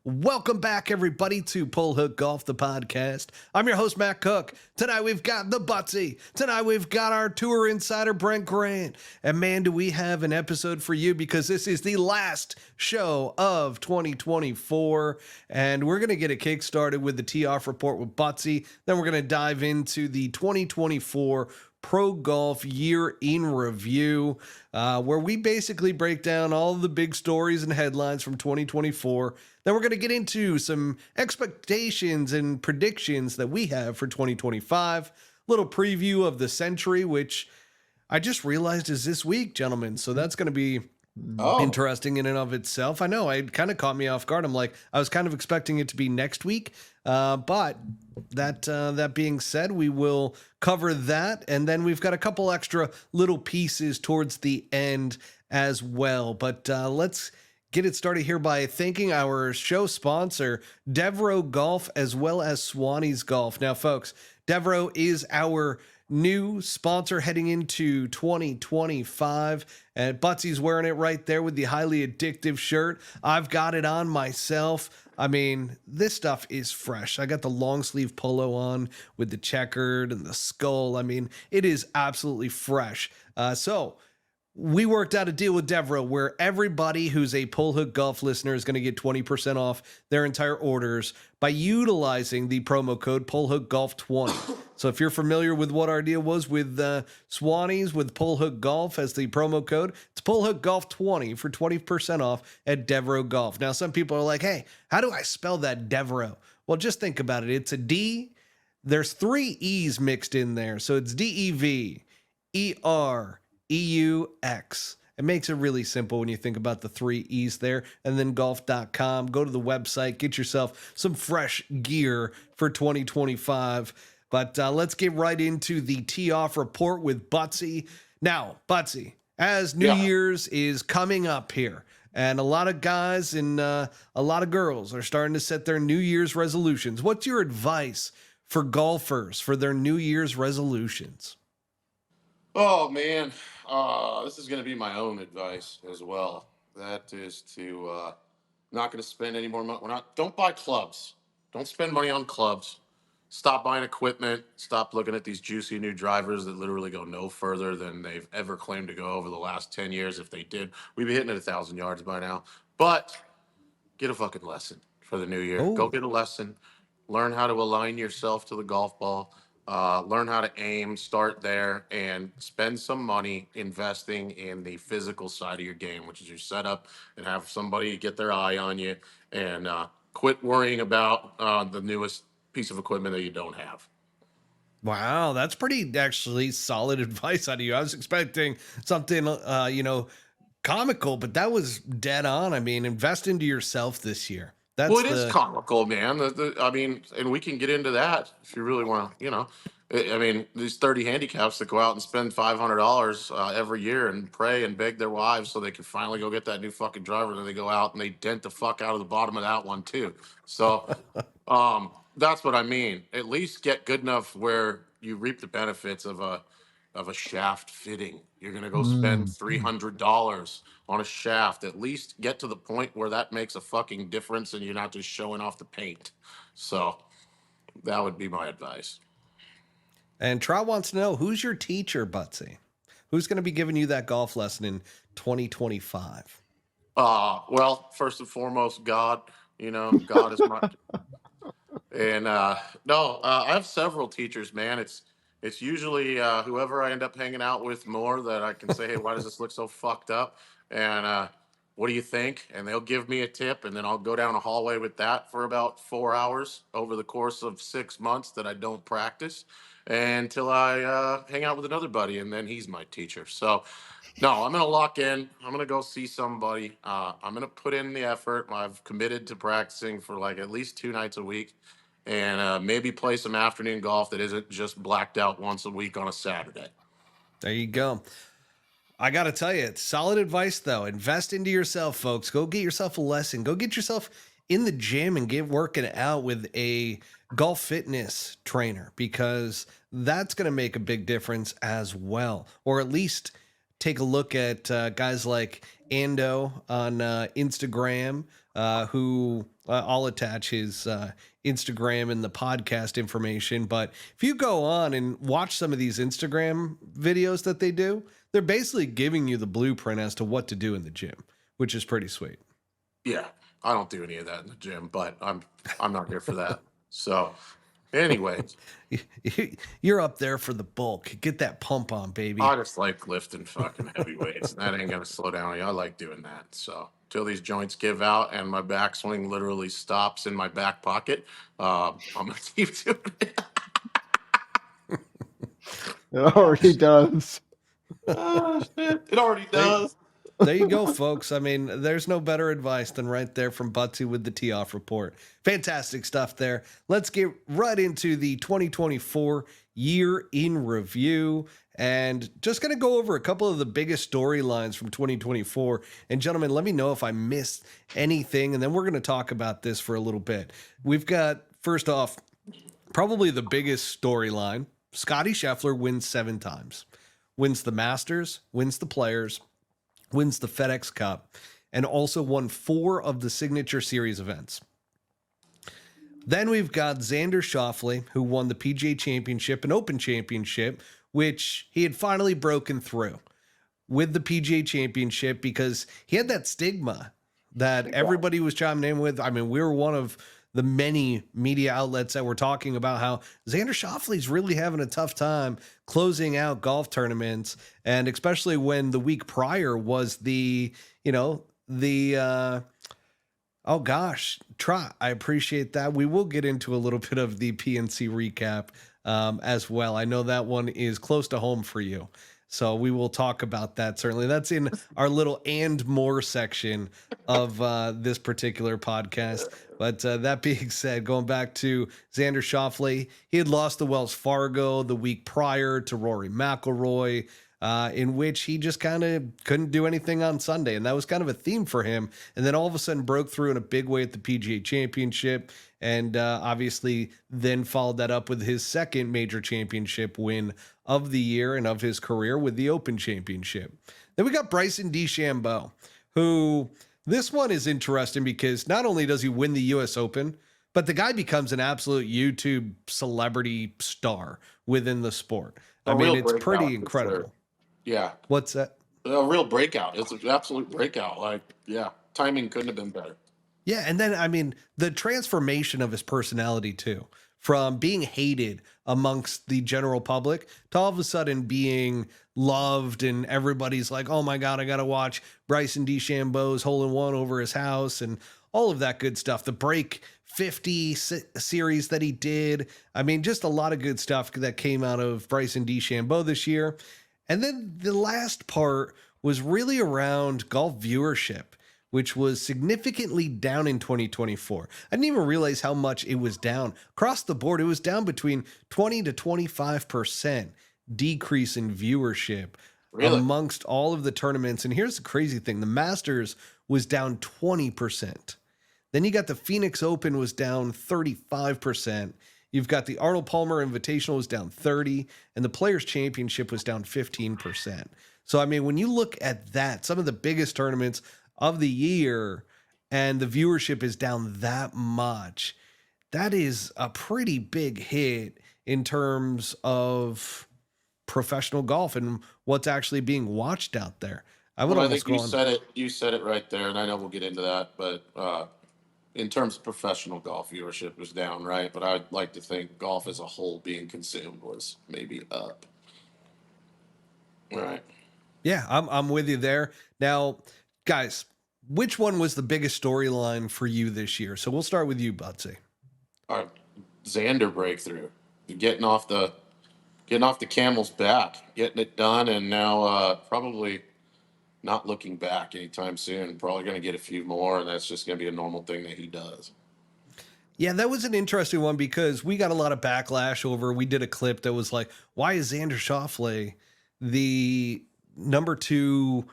Welcome back, everybody, to Pull Hook Golf, the podcast. I'm your host, Matt Cook. Tonight, we've got the Buttsy. Tonight, we've got our tour insider, Brent Grant. And man, do we have an episode for you, because this is the last show of 2024. And we're going to get a kick started with the tee-off report with Buttsy. Then we're going to dive into the 2024 Pro Golf Year in Review, where we basically break down all the big stories and headlines from 2024. Then we're going to get into some expectations and predictions that we have for 2025. Little preview of the Sentry, which I just realized is this week, gentlemen. So that's going to be interesting in and of itself. I know, it kind of caught me off guard. I'm like, I was kind of expecting it to be next week. But that being said, we will cover that. And then we've got a couple extra little pieces towards the end as well. But let's get it started here by thanking our show sponsor, Devereaux Golf, as well as Swannies Golf. Now, folks, Devereaux is our new sponsor heading into 2025, and Butsy's wearing it right there with the highly addictive shirt. I've got it on myself. I mean, this stuff is fresh. I got the long sleeve polo on with the checkered and the skull. I mean, it is absolutely fresh. So we worked out a deal with Devereaux where everybody who's a Pull Hook Golf listener is going to get 20% off their entire orders by utilizing the promo code PullHookGolf20. So if you're familiar with what our deal was with Swannies, with Pull Hook Golf as the promo code, it's PullHookGolf20 for 20% off at Devereaux Golf. Now, some people are like, hey, how do I spell that Devereaux? Well, just think about it. It's a D. There's 3 E's mixed in there. So it's DEVEREUX. It makes it really simple when you think about the 3 E's there. And then golf.com, go to the website, get yourself some fresh gear for 2025. But let's get right into the tee-off report with Buttsy. Now, Buttsy, as New Year's is coming up here, and a lot of guys and a lot of girls are starting to set their New Year's resolutions. What's your advice for golfers for their New Year's resolutions? Oh man, this is going to be my own advice as well. That is to not going to spend any more money. Don't buy clubs. Don't spend money on clubs. Stop buying equipment. Stop looking at these juicy new drivers that literally go no further than they've ever claimed to go over the last 10 years. If they did, we'd be hitting at 1,000 yards by now. But get a fucking lesson for the new year. Go get a lesson. Learn how to align yourself to the golf ball. Learn how to aim, start there, and spend some money investing in the physical side of your game, which is your setup, and have somebody get their eye on you, and quit worrying about the newest piece of equipment that you don't have. Wow, that's pretty actually solid advice out of you. I was expecting something, comical, but that was dead on. I mean, invest into yourself this year. Well, it is comical, man. I mean, and we can get into that if you really want to, I mean, these 30 handicaps that go out and spend $500 every year and pray and beg their wives so they can finally go get that new fucking driver. Then they go out and they dent the fuck out of the bottom of that one too. So that's what I mean. At least get good enough where you reap the benefits of a shaft fitting. You're going to go spend $300 on a shaft. At least get to the point where that makes a fucking difference and you're not just showing off the paint. So that would be my advice. And Trout wants to know, who's your teacher, Buttsy? Who's going to be giving you that golf lesson in 2025? Well, first and foremost, God. God is my... And no, I have several teachers, man. It's usually whoever I end up hanging out with more that I can say, hey, why does this look so fucked up? And what do you think? And they'll give me a tip, and then I'll go down a hallway with that for about 4 hours over the course of 6 months that I don't practice until I hang out with another buddy, and then he's my teacher. So, no, I'm going to lock in. I'm going to go see somebody. I'm going to put in the effort. I've committed to practicing for like at least 2 nights a week. And maybe play some afternoon golf that isn't just blacked out once a week on a Saturday. There you go. I got to tell you, it's solid advice, though. Invest into yourself, folks. Go get yourself a lesson. Go get yourself in the gym and get working out with a golf fitness trainer, because that's going to make a big difference as well. Or at least take a look at guys like Ando on Instagram, who I'll attach his Instagram and the podcast information. But if you go on and watch some of these Instagram videos that they do, they're basically giving you the blueprint as to what to do in the gym, which is pretty sweet. Yeah, I don't do any of that in the gym, but I'm not here for that. So, anyways, You're up there for the bulk. Get that pump on, baby. I just like lifting fucking heavy weights. That ain't gonna slow down. I like doing that. So till these joints give out and my backswing literally stops in my back pocket, I'm gonna keep doing it. It already does. Oh, shit. It already does. There you go, folks. I mean, there's no better advice than right there from Buttsy with the tee off report. Fantastic stuff there. Let's get right into the 2024 year in review, and just going to go over a couple of the biggest storylines from 2024. And gentlemen, let me know if I missed anything, and then we're going to talk about this for a little bit. We've got, first off, probably the biggest storyline. Scotty Scheffler wins 7 times. Wins the Masters, wins the Players, wins the FedEx Cup, and also won 4 of the Signature Series events. Then we've got Xander Schauffele, who won the PGA Championship and Open Championship, which he had finally broken through with the PGA Championship because he had that stigma that everybody was chiming in with. I mean, we were one of the many media outlets that were talking about how Xander Schauffele's really having a tough time closing out golf tournaments. And especially when the week prior was I appreciate that. We will get into a little bit of the PNC recap as well. I know that one is close to home for you. So we will talk about that. Certainly that's in our little and more section of this particular podcast. But that being said, going back to Xander Schauffele, he had lost the Wells Fargo the week prior to Rory McIlroy, in which he just kind of couldn't do anything on Sunday. And that was kind of a theme for him. And then all of a sudden broke through in a big way at the PGA Championship. And obviously then followed that up with his second major championship win of the year and of his career with the Open Championship. Then we got Bryson DeChambeau, who this one is interesting because not only does he win the U.S. Open, but the guy becomes an absolute YouTube celebrity star within the sport. I mean, it's pretty incredible. Sure. Yeah. What's that? A real breakout. It's an absolute breakout. Like, yeah, timing couldn't have been better. Yeah, and then, I mean, the transformation of his personality, too, from being hated amongst the general public to all of a sudden being loved, and everybody's like, oh, my God, I got to watch Bryson DeChambeau's hole-in-one over his house and all of that good stuff. The Break 50 series that he did. I mean, just a lot of good stuff that came out of Bryson DeChambeau this year. And then the last part was really around golf viewership, which was significantly down in 2024. I didn't even realize how much it was down. Across the board, it was down between 20 to 25% decrease in viewership amongst all of the tournaments. And here's the crazy thing. The Masters was down 20%. Then you got the Phoenix Open was down 35%. You've got the Arnold Palmer Invitational was down 30%, and the Players Championship was down 15%. So, I mean, when you look at that, some of the biggest tournaments of the year and the viewership is down that much, that is a pretty big hit in terms of professional golf and what's actually being watched out there. I think you said it right there, and I know we'll get into that, but in terms of professional golf, viewership was down, right? But I'd like to think golf as a whole being consumed was maybe up. All right. Yeah, I'm with you there. Now, guys, which one was the biggest storyline for you this year? So we'll start with you, Buttsy. All right, Xander breakthrough, getting off the camel's back, getting it done, and now probably not looking back anytime soon. Probably going to get a few more, and that's just going to be a normal thing that he does. Yeah, that was an interesting one because we got a lot of backlash over. We did a clip that was like, why is Xander Schauffele the number 2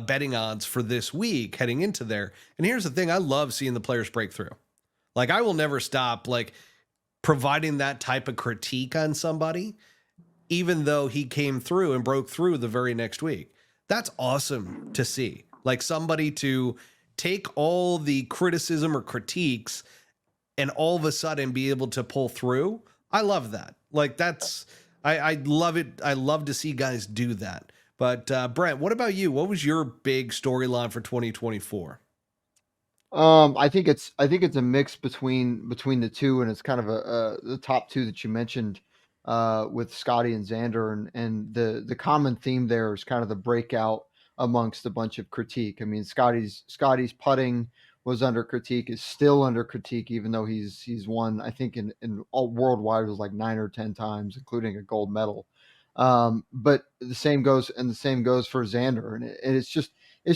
betting odds for this week heading into there? And here's the thing. I love seeing the players break through. Like, I will never stop like providing that type of critique on somebody, even though he came through and broke through the very next week. That's awesome to see. Like somebody to take all the criticism or critiques and all of a sudden be able to pull through. I love that. Like I love it. I love to see guys do that. But Brent, what about you? What was your big storyline for 2024? I think it's a mix between the two, and it's kind of the top two that you mentioned with Scotty and Xander, and the common theme there is kind of the breakout amongst a bunch of critique. I mean, Scotty's putting was under critique, is still under critique, even though he's won, I think in all worldwide it was like 9 or 10 times, including a gold medal. But the same goes for Xander, and it's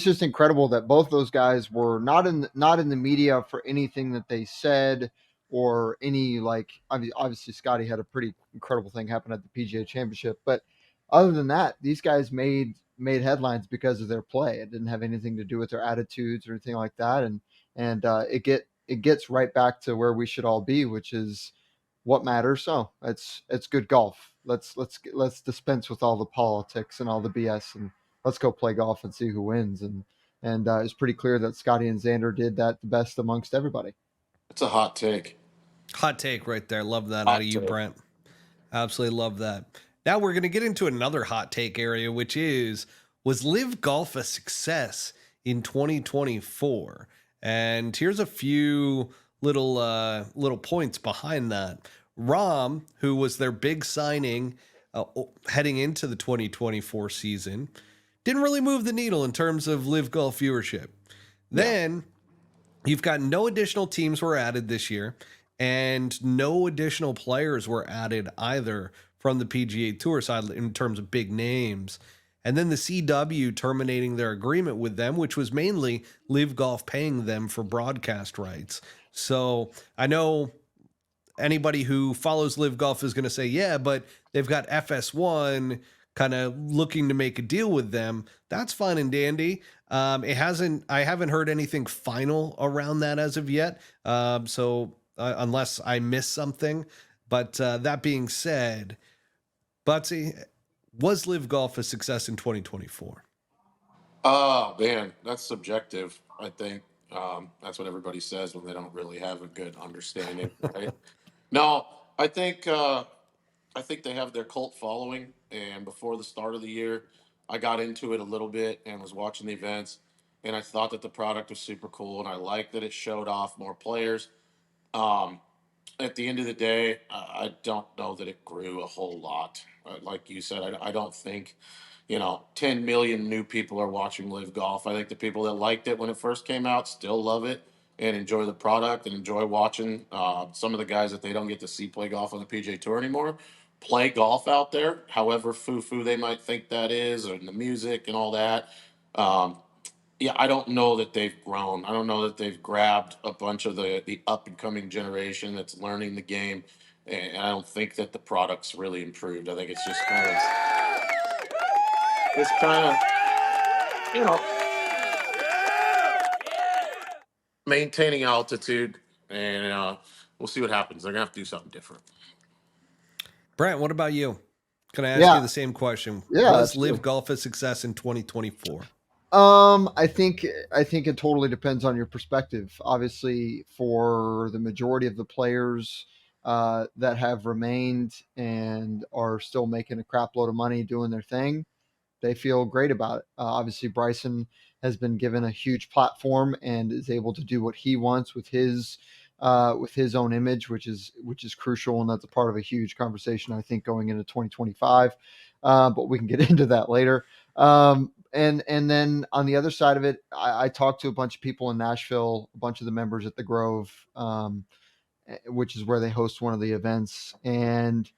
just incredible that both those guys were not in the media for anything that they said, or any, like, obviously Scotty had a pretty incredible thing happen at the PGA Championship, but other than that, these guys made headlines because of their play. It didn't have anything to do with their attitudes or anything like that, and it gets right back to where we should all be, which is what matters. So it's good golf. Let's dispense with all the politics and all the BS, and let's go play golf and see who wins. And it's pretty clear that Scotty and Xander did that the best amongst everybody. It's a hot take. Hot take right there. Love that out Hot of you, take. Brent. Absolutely love that. Now we're going to get into another hot take area, which was LIV Golf a success in 2024? And here's a few little points behind that. Rahm, who was their big signing heading into the 2024 season, didn't really move the needle in terms of LIV Golf viewership. Then you've got no additional teams were added this year, and no additional players were added either from the PGA Tour side in terms of big names. And then the CW terminating their agreement with them, which was mainly LIV Golf paying them for broadcast rights. So I know anybody who follows LIV Golf is going to say, yeah, but they've got FS1 kind of looking to make a deal with them. That's fine and dandy. I haven't heard anything final around that as of yet. So unless I missed something, but that being said, Buttsy, was LIV Golf a success in 2024? Oh man, that's subjective. I think that's what everybody says when they don't really have a good understanding, right? No, I think I think they have their cult following. And before the start of the year, I got into it a little bit and was watching the events, and I thought that the product was super cool, and I liked that it showed off more players. Um, at the end of the day, I don't know that it grew a whole lot. Like you said, I don't think, 10 million new people are watching Live Golf. I think the people that liked it when it first came out still love it and enjoy the product and enjoy watching some of the guys that they don't get to see play golf on the PGA Tour anymore play golf out there, however foo foo they might think that is, and the music and all that. Um, yeah, I don't know that they've grown. I don't know that they've grabbed a bunch of the up and coming generation that's learning the game, and I don't think that the product's really improved. I think it's kind of you know maintaining altitude, and we'll see what happens. They're gonna have to do something different. Brent, what about you? Can I ask Yeah, you the same question? yeah, Was LIV absolutely. Golf a success in 2024? I think it totally depends on your perspective. Obviously, for the majority of the players that have remained and are still making a crap load of money doing their thing, they feel great about it. Obviously, Bryson has been given a huge platform and is able to do what he wants with his own image, which is crucial, and that's a part of a huge conversation I think going into 2025. But we can get into that later. And then on the other side of it, I talked to a bunch of people in Nashville, a bunch of the members at the Grove, which is where they host one of the events, and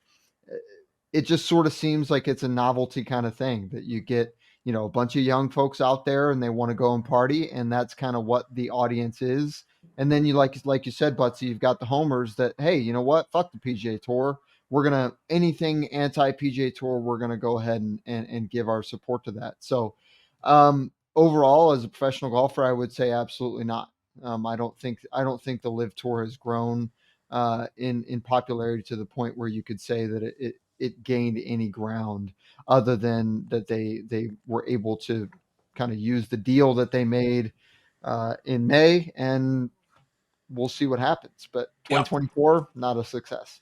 it just sort of seems like it's a novelty kind of thing that you get, a bunch of young folks out there and they want to go and party, and that's kind of what the audience is. And then you, like you said, Butsy, you've got the homers that, hey, you know what, fuck the PGA Tour, we're gonna anything anti PGA Tour, we're gonna go ahead and give our support to that. So overall, as a professional golfer, I would say absolutely not. I don't think the Live Tour has grown in popularity to the point where you could say that it gained any ground other than that they were able to kind of use the deal that they made in May, and we'll see what happens. But Yep. 2024, not a success.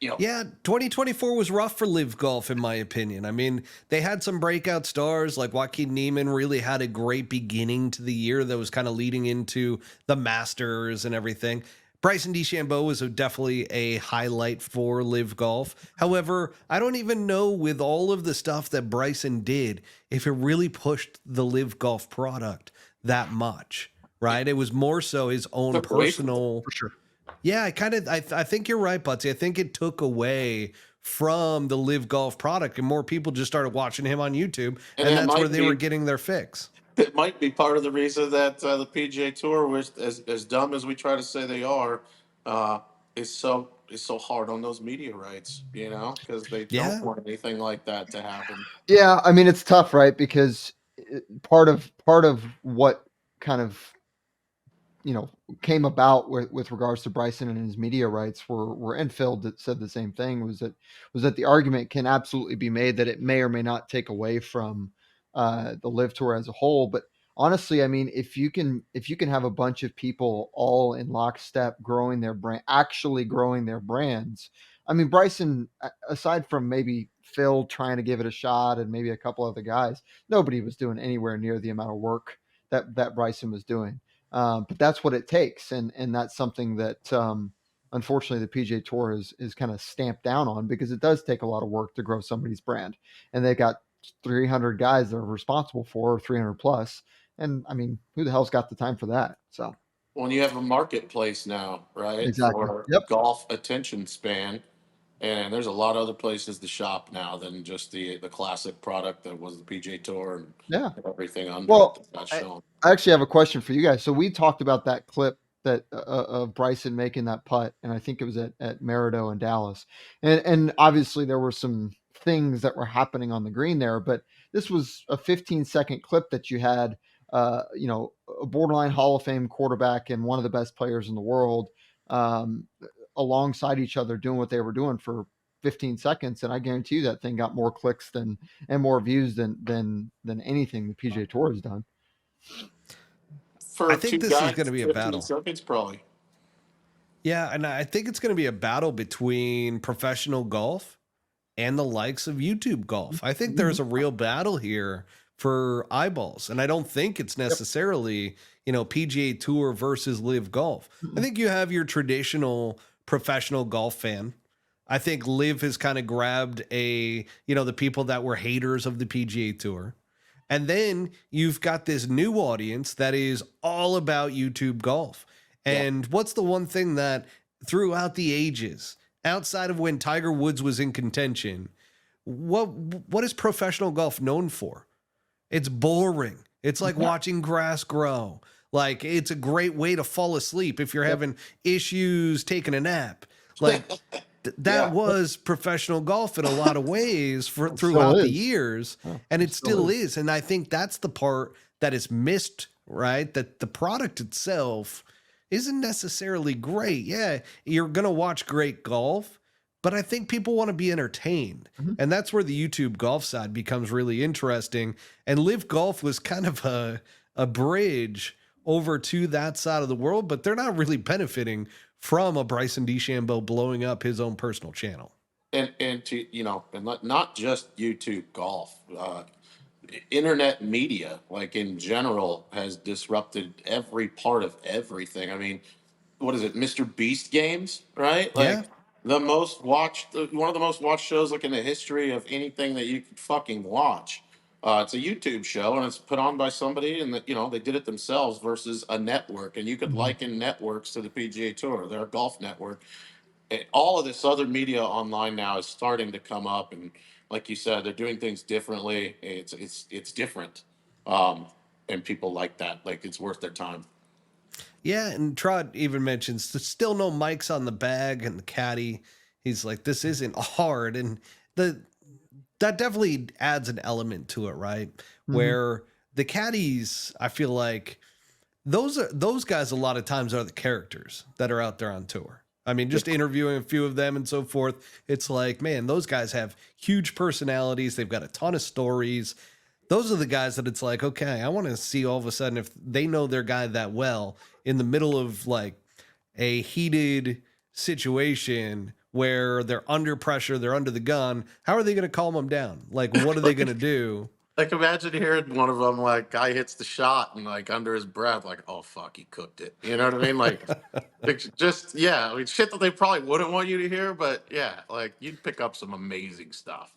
Yep. Yeah, 2024 was rough for LIV Golf, in my opinion. I mean, they had some breakout stars, like Joaquin Niemann really had a great beginning to the year that was kind of leading into the Masters and everything. Bryson DeChambeau was definitely a highlight for LIV Golf. However, I don't even know, with all of the stuff that Bryson did, if it really pushed the LIV Golf product that much, right? It was more so his own Took away from it, personal. For sure. Yeah, I think you're right, Buttsy. I think it took away from the LIV Golf product, and more people just started watching him on YouTube, And and that that's where might they were be getting their fix. it might be part of the reason that the PGA Tour, was as dumb as we try to say they are, uh, is so hard on those media rights. You know, because they don't Yeah. want anything like that to happen. Yeah, I mean it's tough, right? Because part of what kind of came about with regards to Bryson and his media rights were and Phil that said the same thing was that the argument can absolutely be made that it may or may not take away from the LIV Tour as a whole. But honestly, I mean, if you can have a bunch of people all in lockstep growing their brand, actually growing their brands. I mean, Bryson, aside from maybe Phil trying to give it a shot and maybe a couple other guys, nobody was doing anywhere near the amount of work that Bryson was doing. But that's what it takes, and that's something that unfortunately the PGA Tour is kind of stamped down on, because it does take a lot of work to grow somebody's brand, and they got 300 guys they're responsible for, 300 plus, and I mean, who the hell's got the time for that? So When you have a marketplace now, right, exactly, for yep, golf attention span, and there's a lot of other places to shop now than just the classic product that was the PGA Tour and yeah. everything under it Well, that got I, shown. I actually have a question for you guys. So we talked about that clip that of Bryson making that putt, and I think it was at Merido in Dallas, and obviously there were some things that were happening on the green there, but this was a 15-second clip that you had, a borderline Hall of Fame quarterback and one of the best players in the world, um, alongside each other doing what they were doing for 15 seconds, and I guarantee you that thing got more clicks than and more views than anything the PGA Tour has done. I For two think this is guys, going to be a 15 battle. seconds probably. Yeah, and I think it's going to be a battle between professional golf and the likes of YouTube golf. I think there's a real battle here for eyeballs, and I don't think it's necessarily, PGA Tour versus LIV Golf. I think you have your traditional professional golf fan. I think LIV has kind of grabbed the people that were haters of the PGA Tour. And then you've got this new audience that is all about YouTube golf. Yeah. And what's the one thing that throughout the ages, outside of when Tiger Woods was in contention, what is professional golf known for? It's boring. It's like watching grass grow. Like, it's a great way to fall asleep if you're having issues taking a nap. Like, that Yeah. was professional golf in a lot of ways Still throughout the is. years, and it still is. And I think that's the part that is missed, right? That the product itself isn't necessarily great. Yeah, you're gonna watch great golf, but I think people want to be entertained, and that's where the YouTube golf side becomes really interesting. And LIV Golf was kind of a bridge over to that side of the world, but they're not really benefiting from a Bryson DeChambeau blowing up his own personal channel. And to and not just YouTube golf, internet media, like in general, has disrupted every part of everything. I mean, what is it, Mr. Beast games, right? Yeah. Like the most watched, one of the most watched shows like in the history of anything that you could fucking watch. It's a YouTube show and it's put on by somebody, and that they did it themselves versus a network. And you could liken networks to the PGA Tour. They're a golf network. All of this other media online now is starting to come up, and like you said, they're doing things differently. It's different, and people like that. Like, it's worth their time. Yeah, and Trot even mentions there's still no mics on the bag and the caddy. He's like, this isn't hard. And that definitely adds an element to it, right? Where the caddies, I feel like those guys a lot of times are the characters that are out there on tour. I mean, just interviewing a few of them and so forth, it's like, man, those guys have huge personalities. They've got a ton of stories. Those are the guys that it's like, okay, I want to see all of a sudden if they know their guy that well in the middle of like a heated situation where they're under pressure, they're under the gun. How are they going to calm them down? Like, what are they going to do? Like, imagine hearing one of them, like, guy hits the shot and, like, under his breath, like, oh, fuck, he cooked it. You know what I mean? Like, just, yeah, I mean, shit that they probably wouldn't want you to hear, but yeah, like, you'd pick up some amazing stuff.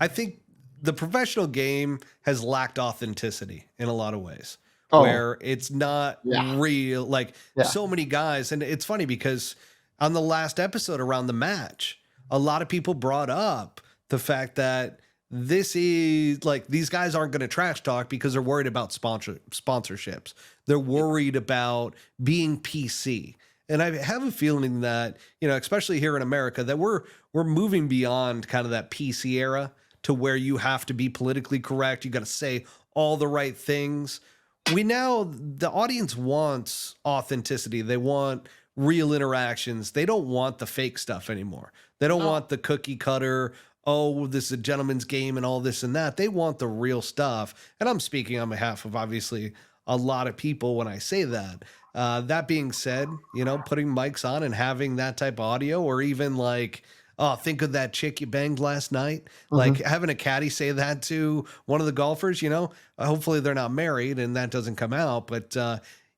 I think the professional game has lacked authenticity in a lot of ways, Oh, where it's not yeah. real. Like Yeah. so many guys, and it's funny because on the last episode around the match, a lot of people brought up the fact that this is like these guys aren't going to trash talk because they're worried about sponsorships. They're worried about being PC. And I have a feeling that, you know, especially here in America, that we're moving beyond kind of that PC era to where you have to be politically correct. You got to say all the right things. The audience wants authenticity. They want real interactions. They don't want the fake stuff anymore. They don't want the cookie cutter, oh, this is a gentleman's game and all this and that. They want the real stuff. And I'm speaking on behalf of obviously a lot of people when I say that. That being said, you know, putting mics on and having that type of audio, or even like, oh, think of that chick you banged last night. Like having a caddy say that to one of the golfers, you know, hopefully they're not married and that doesn't come out, but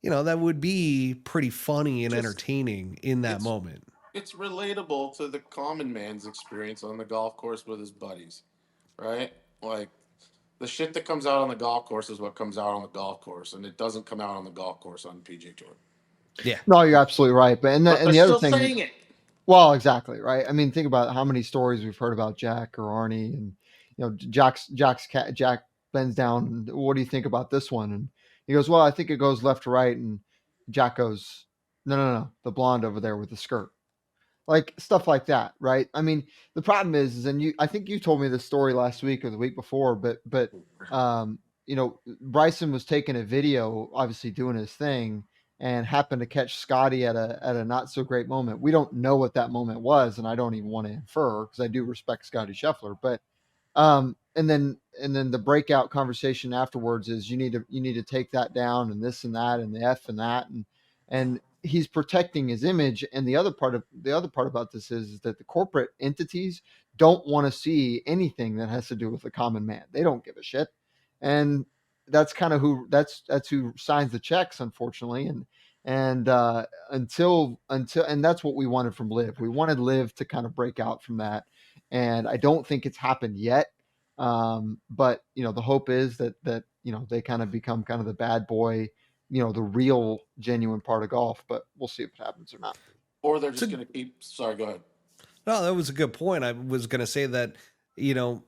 you know, that would be pretty funny and entertaining in that moment. It's relatable to the common man's experience on the golf course with his buddies, right? Like, the shit that comes out on the golf course is what comes out on the golf course, and it doesn't come out on the golf course on the PGA Tour. Yeah. No, you're absolutely right. But But and they're the other still thing, saying it. well, exactly right. I mean, think about how many stories we've heard about Jack or Arnie, and you know, Jack bends down. And what do you think about this one? And he goes, "Well, I think it goes left to right." And Jack goes, "No, the blonde over there with the skirt." Like stuff like that, right? I mean, the problem is, and I think you told me this story last week or the week before, but you know, Bryson was taking a video, obviously doing his thing, and happened to catch Scotty at a not so great moment. We don't know what that moment was, and I don't even want to infer because I do respect Scotty Scheffler, but and then the breakout conversation afterwards is you need to take that down and this and that and the F and that and he's protecting his image. And the other part about this is that the corporate entities don't want to see anything that has to do with the common man. They don't give a shit. And that's kind of that's who signs the checks, unfortunately. And until and that's what we wanted from Liv. We wanted Liv to kind of break out from that. And I don't think it's happened yet. But you know, the hope is that you know they kind of become kind of the bad boy, you know, the real genuine part of golf. But we'll see if it happens or not. Or they're just going to keep. Sorry, go ahead. No, that was a good point. I was going to say that, you know,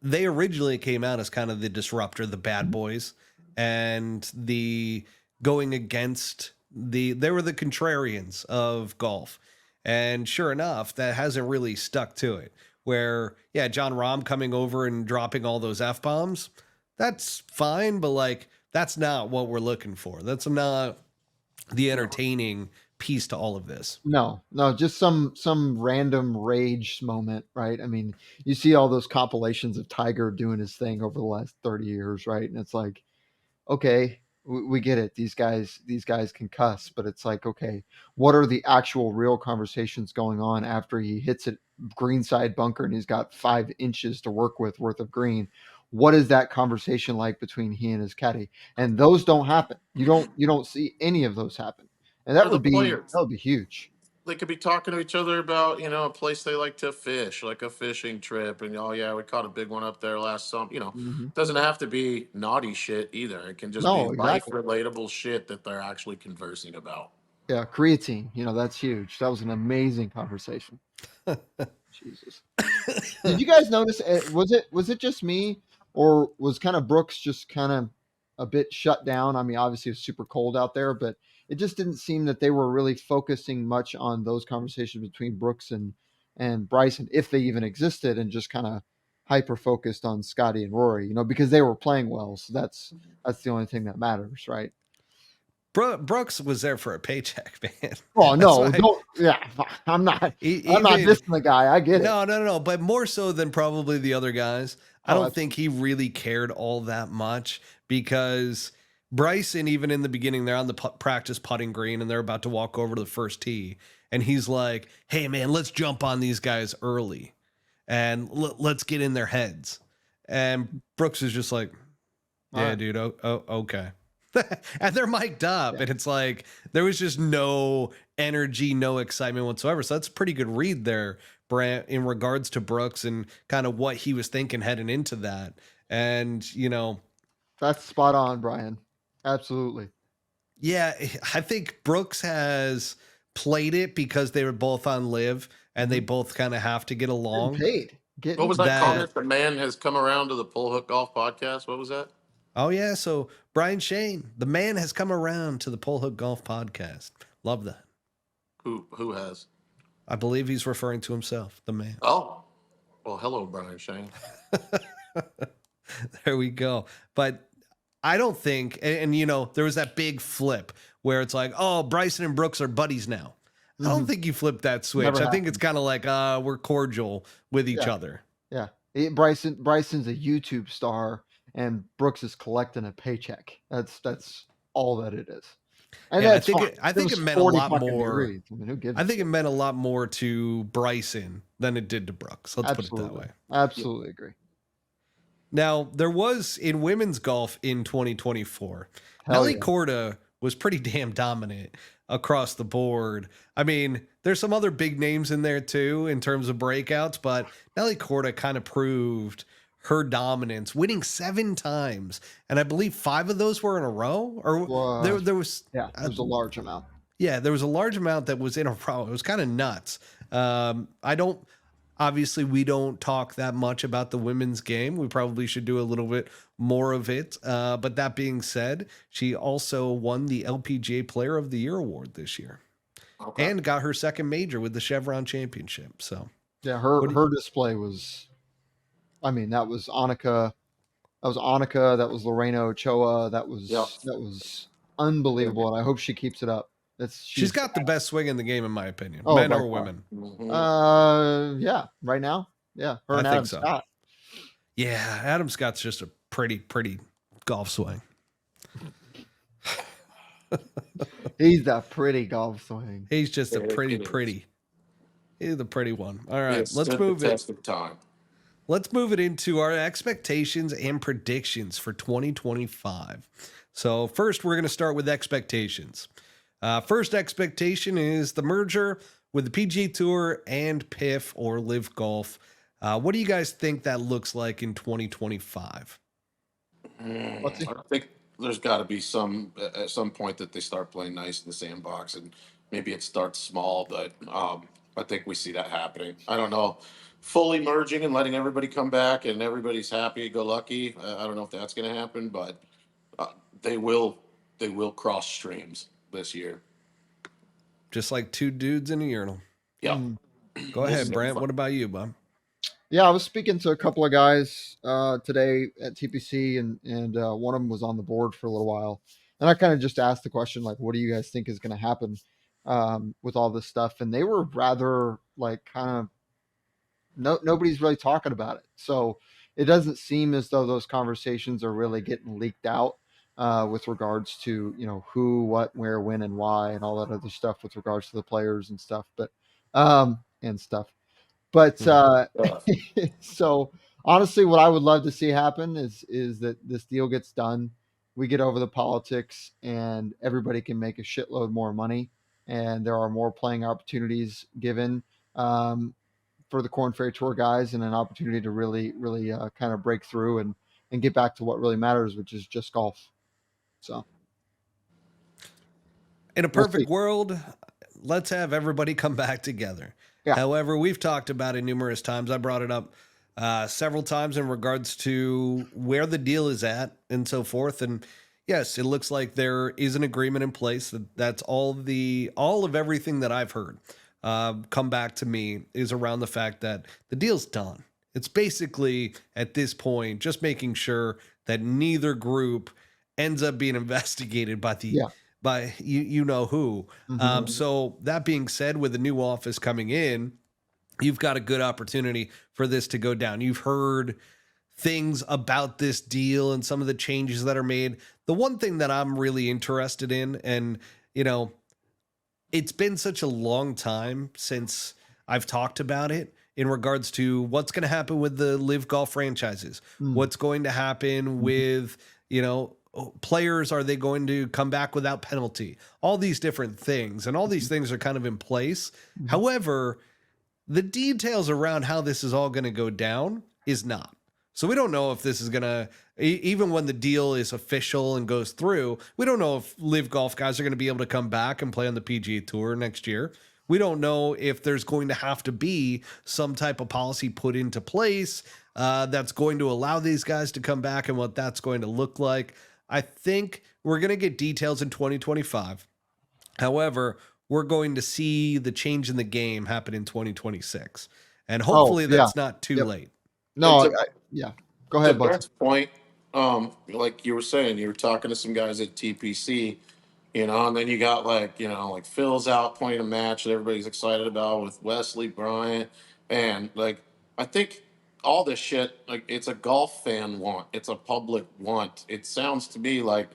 they originally came out as kind of the disruptor, the bad boys, and the going against they were the contrarians of golf. And sure enough, that hasn't really stuck to it. Where, yeah, John Rahm coming over and dropping all those F-bombs, that's fine, but like, that's not what we're looking for. That's not the entertaining piece to all of this. No, just some random rage moment, right? I mean, you see all those compilations of Tiger doing his thing over the last 30 years, right? And it's like, okay, we get it. These guys can cuss, but it's like, okay, what are the actual real conversations going on after he hits it greenside bunker and he's got 5 inches to work with worth of green? What is that conversation like between he and his caddy? And those don't happen. You don't see any of those happen. And that would be huge. They could be talking to each other about, you know, a place they like to fish, like a fishing trip, and oh yeah, we caught a big one up there last summer. You know, doesn't have to be naughty shit either. It can just be life relatable shit that they're actually conversing about. Yeah, creatine, you know, that's huge. That was an amazing conversation. Jesus. Did you guys notice? Was it just me, or was kind of Brooks just kind of a bit shut down? I mean, obviously it's super cold out there, but it just didn't seem that they were really focusing much on those conversations between Brooks and Bryson, if they even existed, and just kind of hyper focused on Scotty and Rory, you know, because they were playing well. So that's the only thing that matters, right? Brooks was there for a paycheck, man. Oh no, why- don't. Yeah, I'm not. I'm not Even dissing the guy. I get it. no. But more so than probably the other guys. I Oh, don't think he really cared all that much because Bryson, even in the beginning, they're on the practice putting green and they're about to walk over to the first tee, and he's like, "Hey, man, let's jump on these guys early, and let's get in their heads." And Brooks is just like, All "Yeah, right. dude. Okay." And they're mic'd up, Yeah. and it's like there was just no energy, no excitement whatsoever. So that's a pretty good read there, Brent, in regards to Brooks and kind of what he was thinking heading into that. And That's spot on, Brian. Absolutely. yeah, I think Brooks has played it because they were both on LIV and they both kind of have to get Getting along. paid. What was that That- comment? The man has come around to the Pull Hook Golf podcast. What was that? Oh yeah, so Brian Shane, the man has come around to the Pull Hook Golf podcast. Love that. Who has? I believe he's referring to himself, the man. Oh, well, hello, Brian Shane. There we go. But I don't think, and there was that big flip where it's like, oh, Bryson and Brooks are buddies now. I don't think you flipped that switch. Never I think it's kind of like, we're cordial with each Yeah. other. Yeah. Bryson's a YouTube star, and Brooks is collecting a paycheck. That's all that it is. And Yeah, I that's think fine. I think was it meant a 40 lot fucking more. degrees. I mean, who gives I a think it shit? meant a lot more to Bryson than it did to Brooks. Let's put it that way. Absolutely agree. Now, there was in women's golf in 2024, Hell Nelly yeah. Korda was pretty damn dominant across the board. I mean, there's some other big names in there too in terms of breakouts, but Nelly Korda kind of proved her dominance, winning 7 times. And I believe 5 of those were in a row, or Well, there was, Yeah, it was a large amount. yeah, there was a large amount that was in a row. It was kind of nuts. Obviously, we don't talk that much about the women's game. We probably should do a little bit more of it. But that being said, she also won the LPGA Player of the Year award this year Okay. and got her second major with the Chevron Championship. So Yeah, What do her display was. I mean, that was Annika. That was Annika. That was Lorena Ochoa. That was unbelievable, and I hope she keeps it up. she's got the best swing in the game, in my opinion, Oh, men by or far. women. Yeah, right now, yeah, her I and think Adam so. Scott. Yeah, Adam Scott's just a pretty golf swing. He's a pretty golf swing. He's just a Yeah, pretty. it is. He's the pretty one. All right, It's let's stood move the it. test of time. Let's move it into our expectations and predictions for 2025. So first, we're going to start with expectations. First expectation is the merger with the PGA Tour and PIF or LIV Golf. What do you guys think that looks like in 2025? What's he? I think there's got to be some at some point that they start playing nice in the sandbox, and maybe it starts small, but I think we see that happening. I don't know, fully merging and letting everybody come back and everybody's happy, go lucky. I don't know if that's going to happen, but they will cross streams this year. Just like 2 dudes in a urinal. Yeah. Go ahead, Brent. What about you, bud? Yeah, I was speaking to a couple of guys today at TPC, and one of them was on the board for a little while, and I kind of just asked the question, like, what do you guys think is going to happen with all this stuff? And they were rather like kind of nobody's really talking about it, so it doesn't seem as though those conversations are really getting leaked out with regards to who, what, where, when, and why, and all that other stuff with regards to the players and stuff, but and stuff. But so honestly, what I would love to see happen is that this deal gets done. We get over the politics and everybody can make a shitload more money. And there are more playing opportunities given for the Korn Ferry Tour guys, and an opportunity to really kind of break through and get back to what really matters, which is just golf. So in a perfect world, let's have everybody come back together. Yeah. However, we've talked about it numerous times. I brought it up several times in regards to where the deal is at and so forth. And yes, it looks like there is an agreement in place. That's all of everything that I've heard come back to me is around the fact that the deal's done. It's basically at this point just making sure that neither group ends up being investigated by the by you know who. So that being said, with the new office coming in, you've got a good opportunity for this to go down. You've heard things about this deal and some of the changes that are made. The one thing that I'm really interested in, and you know, it's been such a long time since I've talked about it in regards to what's going to happen with the LIV Golf franchises. Mm. What's going to happen with, players? Are they going to come back without penalty? All these different things, and all these things are kind of in place. However, the details around how this is all going to go down is not. So we don't know if this is going to, even when the deal is official and goes through, we don't know if LIV Golf guys are going to be able to come back and play on the PGA Tour next year. We don't know if there's going to have to be some type of policy put into place that's going to allow these guys to come back and what that's going to look like. I think we're going to get details in 2025. However, we're going to see the change in the game happen in 2026. And hopefully that's not too late. No, Like yeah. Go to ahead, Buttsy. Brent's point, like you were saying, you were talking to some guys at TPC, and then you got like Phil's out playing a match that everybody's excited about with Wesley Bryant, and like I think all this shit, like it's a golf fan want, it's a public want. It sounds to me like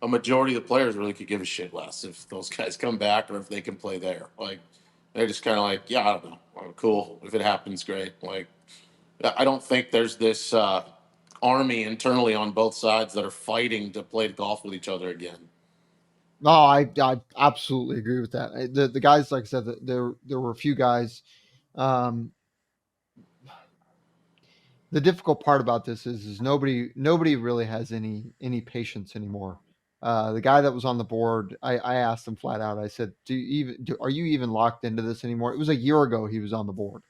a majority of the players really could give a shit less if those guys come back or if they can play there. Like they're just kind of like, yeah, I don't know, cool. If it happens, great. Like I don't think there's this army internally on both sides that are fighting to play golf with each other again. No, I absolutely agree with that. The guys, like I said, there were a few guys. The difficult part about this is nobody really has any patience anymore. The guy that was on the board, I asked him flat out. I said, are you even locked into this anymore? It was a year ago he was on the board,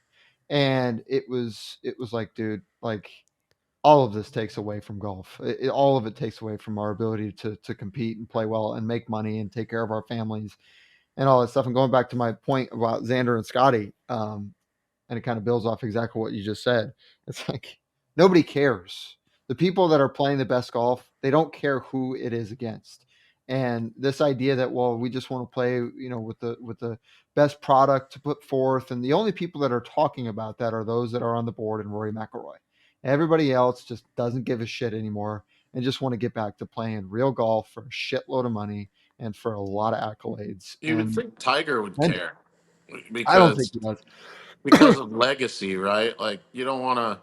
and it was like, dude, like all of this takes away from golf. All of it takes away from our ability to compete and play well and make money and take care of our families and all that stuff. And going back to my point about Xander and Scotty, and it kind of builds off exactly what you just said. It's like nobody cares. The people that are playing the best golf, they don't care who it is against. And this idea that, well, we just want to play, with the best product to put forth, and the only people that are talking about that are those that are on the board and Rory McIlroy. Everybody else just doesn't give a shit anymore and just want to get back to playing real golf for a shitload of money and for a lot of accolades. You would think Tiger would And care I don't think because he does. because of legacy, right? Like you don't want to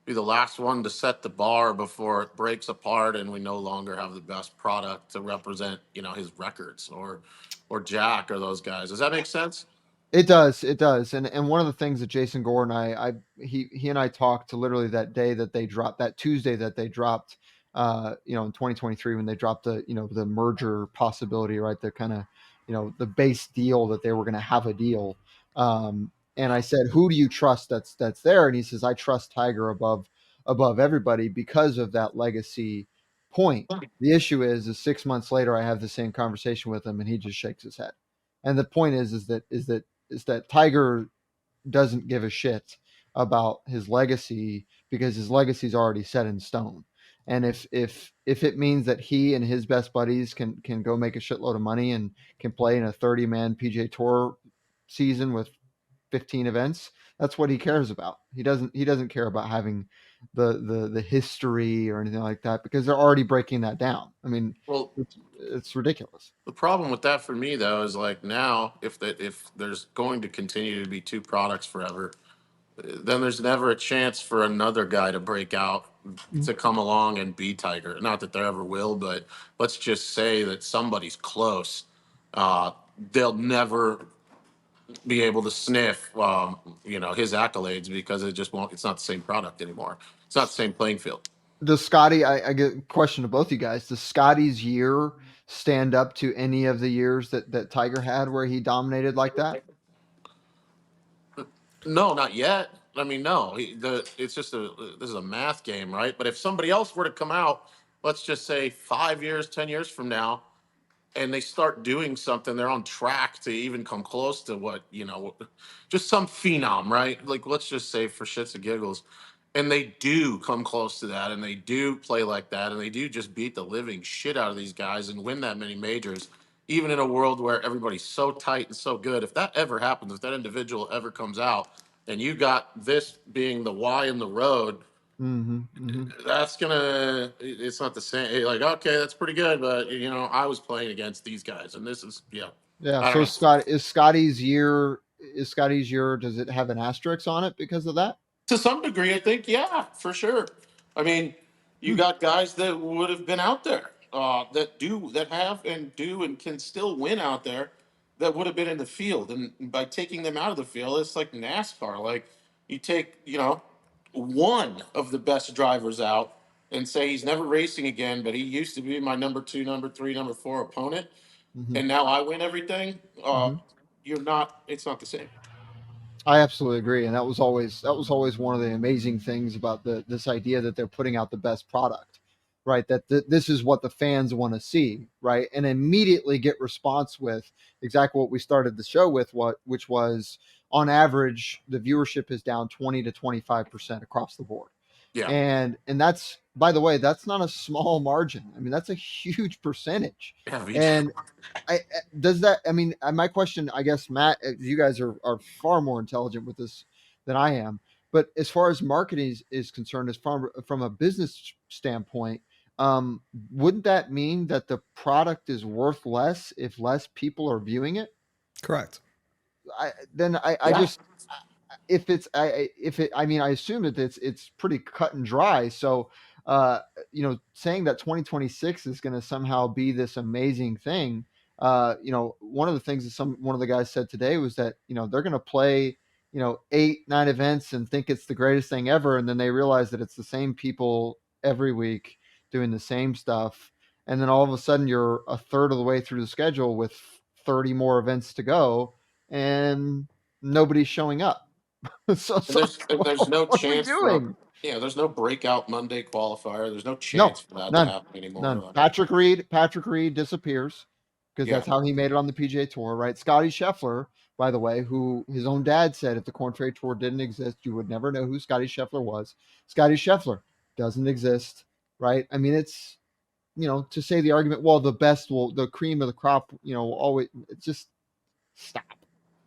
be the last one to set the bar before it breaks apart and we no longer have the best product to represent, his records or Jack or those guys. Does that make sense? It does, it does, and one of the things that Jason Gore and he and I talked to literally that day that they dropped, that Tuesday that they dropped, in 2023 when they dropped the merger possibility, right? The kind of, the base deal that they were going to have a deal, and I said, who do you trust that's there? And he says, I trust Tiger above everybody because of that legacy point. The issue is 6 months later, I have the same conversation with him, and he just shakes his head. And the point is that Tiger doesn't give a shit about his legacy because his legacy is already set in stone. And if it means that he and his best buddies can go make a shitload of money and can play in a 30-man PGA Tour season with 15 events, that's what he cares about. He doesn't care about having the history or anything like that because they're already breaking that down. I mean, Well, it's ridiculous. the problem with that for me though is like now if there's going to continue to be two products forever, then there's never a chance for another guy to break out to come along and be Tiger. Not that there ever will, but let's just say that somebody's close. Uh, they'll never be able to sniff, his accolades because it just won't. It's not the same product anymore. It's not the same playing field. Does Scotty, I get a question to both you guys. Does Scotty's year stand up to any of the years that Tiger had where he dominated like that? No, not yet. I mean, no. It's just this is a math game, right? But if somebody else were to come out, let's just say 5 years, 10 years from now, and they start doing something, they're on track to even come close to what, just some phenom, right? Like, let's just say for shits and giggles, and they do come close to that, and they do play like that, and they do just beat the living shit out of these guys and win that many majors. even in a world where everybody's so tight and so good, if that ever happens, if that individual ever comes out and you got this being the Y in the road, that's gonna, it's not the same. Like, okay, that's pretty good, but you know, I was playing against these guys, and this is, yeah, Yeah. I don't So know. Scott, is Scotty's year, does it have an asterisk on it because of that? To some degree, I think, yeah, for sure. I mean, you got guys that would have been out there, that have and do and can still win out there, that would have been in the field, and by taking them out of the field, it's like NASCAR. Like, you take, you know, one of the best drivers out and say he's never racing again, but he used to be my number 2, number 3, number 4 opponent, and now I win everything. You're not. It's not the same. I absolutely agree, and that was always one of the amazing things about this idea that they're putting out the best product, right? That this is what the fans want to see, right? And immediately get response with exactly what we started the show with, which was on average the viewership is down 20 to 25% across the board, Yeah. and that's, by the way, that's not a small margin. I mean, that's a huge percentage, Yeah, and does that, I mean, my question, I guess, Matt, you guys are far more intelligent with this than I am, but as far as marketing is concerned, as far from a business standpoint, wouldn't that mean that the product is worth less if less people are viewing it? Correct. I yeah. just, if it's if it, I mean, I assume that it's pretty cut and dry. So saying that 2026 is going to somehow be this amazing thing, one of the things that one of the guys said today was that they're going to play 8-9 events and think it's the greatest thing ever, and then they realize that it's the same people every week doing the same stuff, and then all of a sudden you're a third of the way through the schedule with 30 more events to go, and nobody's showing up. And there's no What are we chance for doing? there's no breakout Monday qualifier. There's no No, chance for that to none, happen anymore. none. Patrick Reed disappears because Yeah. that's how he made it on the PGA Tour, right? Scotty Scheffler, by the way, who his own dad said if the Corn Ferry Tour didn't exist, you would never know who Scotty Scheffler was. Scotty Scheffler doesn't exist, right? I mean, it's to say the argument, well, the cream of the crop, always, it's just stop.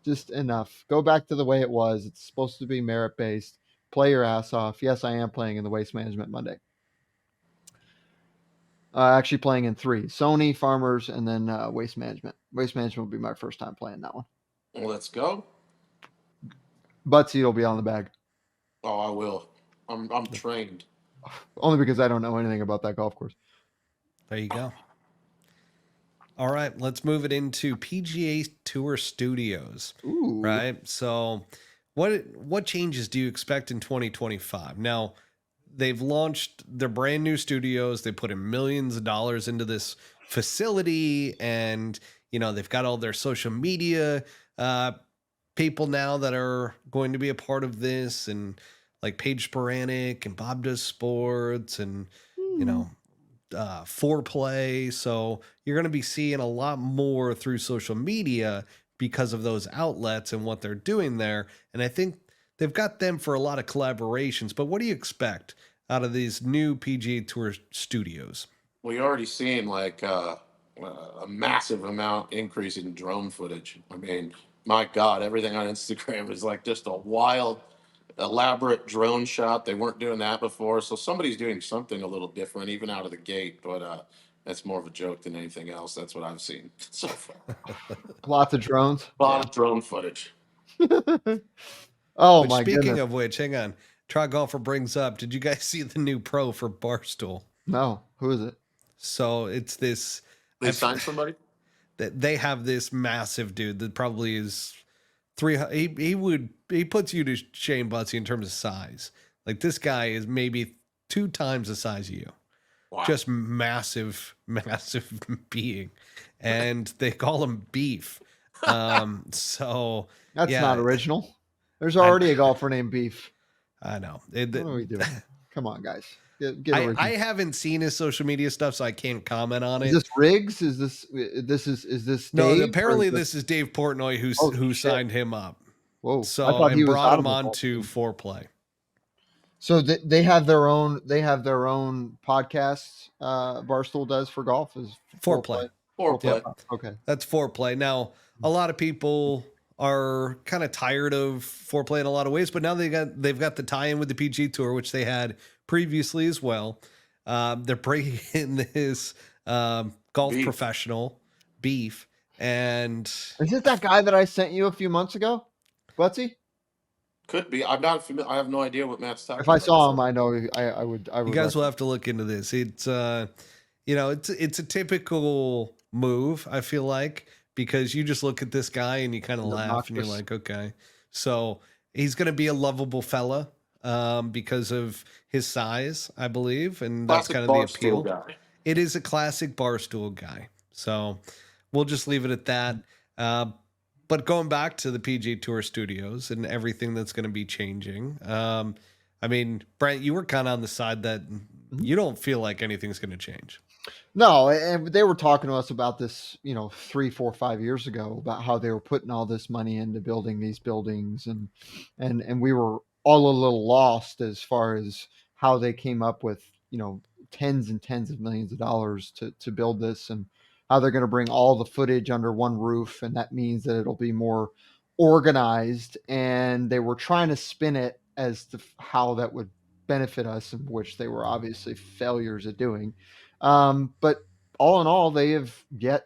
Just enough. Go back to the way it was. It's supposed to be merit based. Play your ass off. Yes, I am playing in the Waste Management Monday. Actually playing in 3: Sony, Farmers, and then Waste Management. Waste Management will be my first time playing that one. Well, let's go. Buttsy will be on the bag. Oh, I will. I'm trained. Only because I don't know anything about that golf course. There you go. All right, let's move it into PGA Tour Studios. Ooh. Right. So, what changes do you expect in 2025? Now, they've launched their brand new studios. They put in millions of dollars into this facility, and they've got all their social media people now that are going to be a part of this, and like Paige Sporanic and Bob Does Sports, and Foreplay. So you're going to be seeing a lot more through social media because of those outlets and what they're doing there. And I think they've got them for a lot of collaborations. But what do you expect out of these new PGA Tour studios? We already seen like a massive amount increase in drone footage. I mean, my God, everything on Instagram is like just a wild, elaborate drone shot. They weren't doing that before, so somebody's doing something a little different, even out of the gate. But that's more of a joke than anything else. That's what I've seen so far. Lots of drones. A lot of drone footage. Oh, Which, my speaking goodness. of which, hang on. Trot Golfer brings up, did you guys see the new pro for Barstool? No, who is it? So it's this. They signed somebody? That they have this massive dude that probably is he puts you to shame, Buttsy, in terms of size. Like, this guy is maybe 2 times the size of you. Wow. Just massive being, and they call him Beef. So That's yeah, not original. There's already a golfer named Beef. I know. What are we doing? Come on, guys. Get original. I haven't seen his social media stuff, so I can't comment on it. Is this Riggs? Is this No, Dave, apparently this is Dave Portnoy who signed him up. Whoa! So, I thought he and was brought out him of the on ball. to Foreplay. So they have their own podcasts. Barstool does for golf is Foreplay. Foreplay. Okay. That's foreplay. Now, a lot of people are kind of tired of foreplay in a lot of ways, but now they've got the tie-in with the PGA Tour, which they had previously as well. They're bringing in this golf Beef. professional beef, and Is it that guy that I sent you a few months ago, Buttsy? Could be. I'm not familiar. I have no idea what Matt's talking If I about. saw him, I know I would. you guys will have to look into this. It's it's a typical move, I feel like, because you just look at this guy and you kind of laugh and you're like, okay. So he's going to be a lovable fella because of his size, I believe. And that's Classic kind of the appeal. guy. It is a classic barstool guy. So we'll just leave it at that. But going back to the PGA Tour Studios and everything that's going to be changing. I mean, Brent, you were kind of on the side that you don't feel like anything's going to change. No, and they were talking to us about this, 3, 4, 5 years ago about how they were putting all this money into building these buildings, and we were all a little lost as far as how they came up with, tens and tens of millions of dollars to build this, and how they're going to bring all the footage under one roof, and that means that it'll be more organized. And they were trying to spin it as to how that would benefit us, in which they were obviously failures at doing. But all in all, they've had,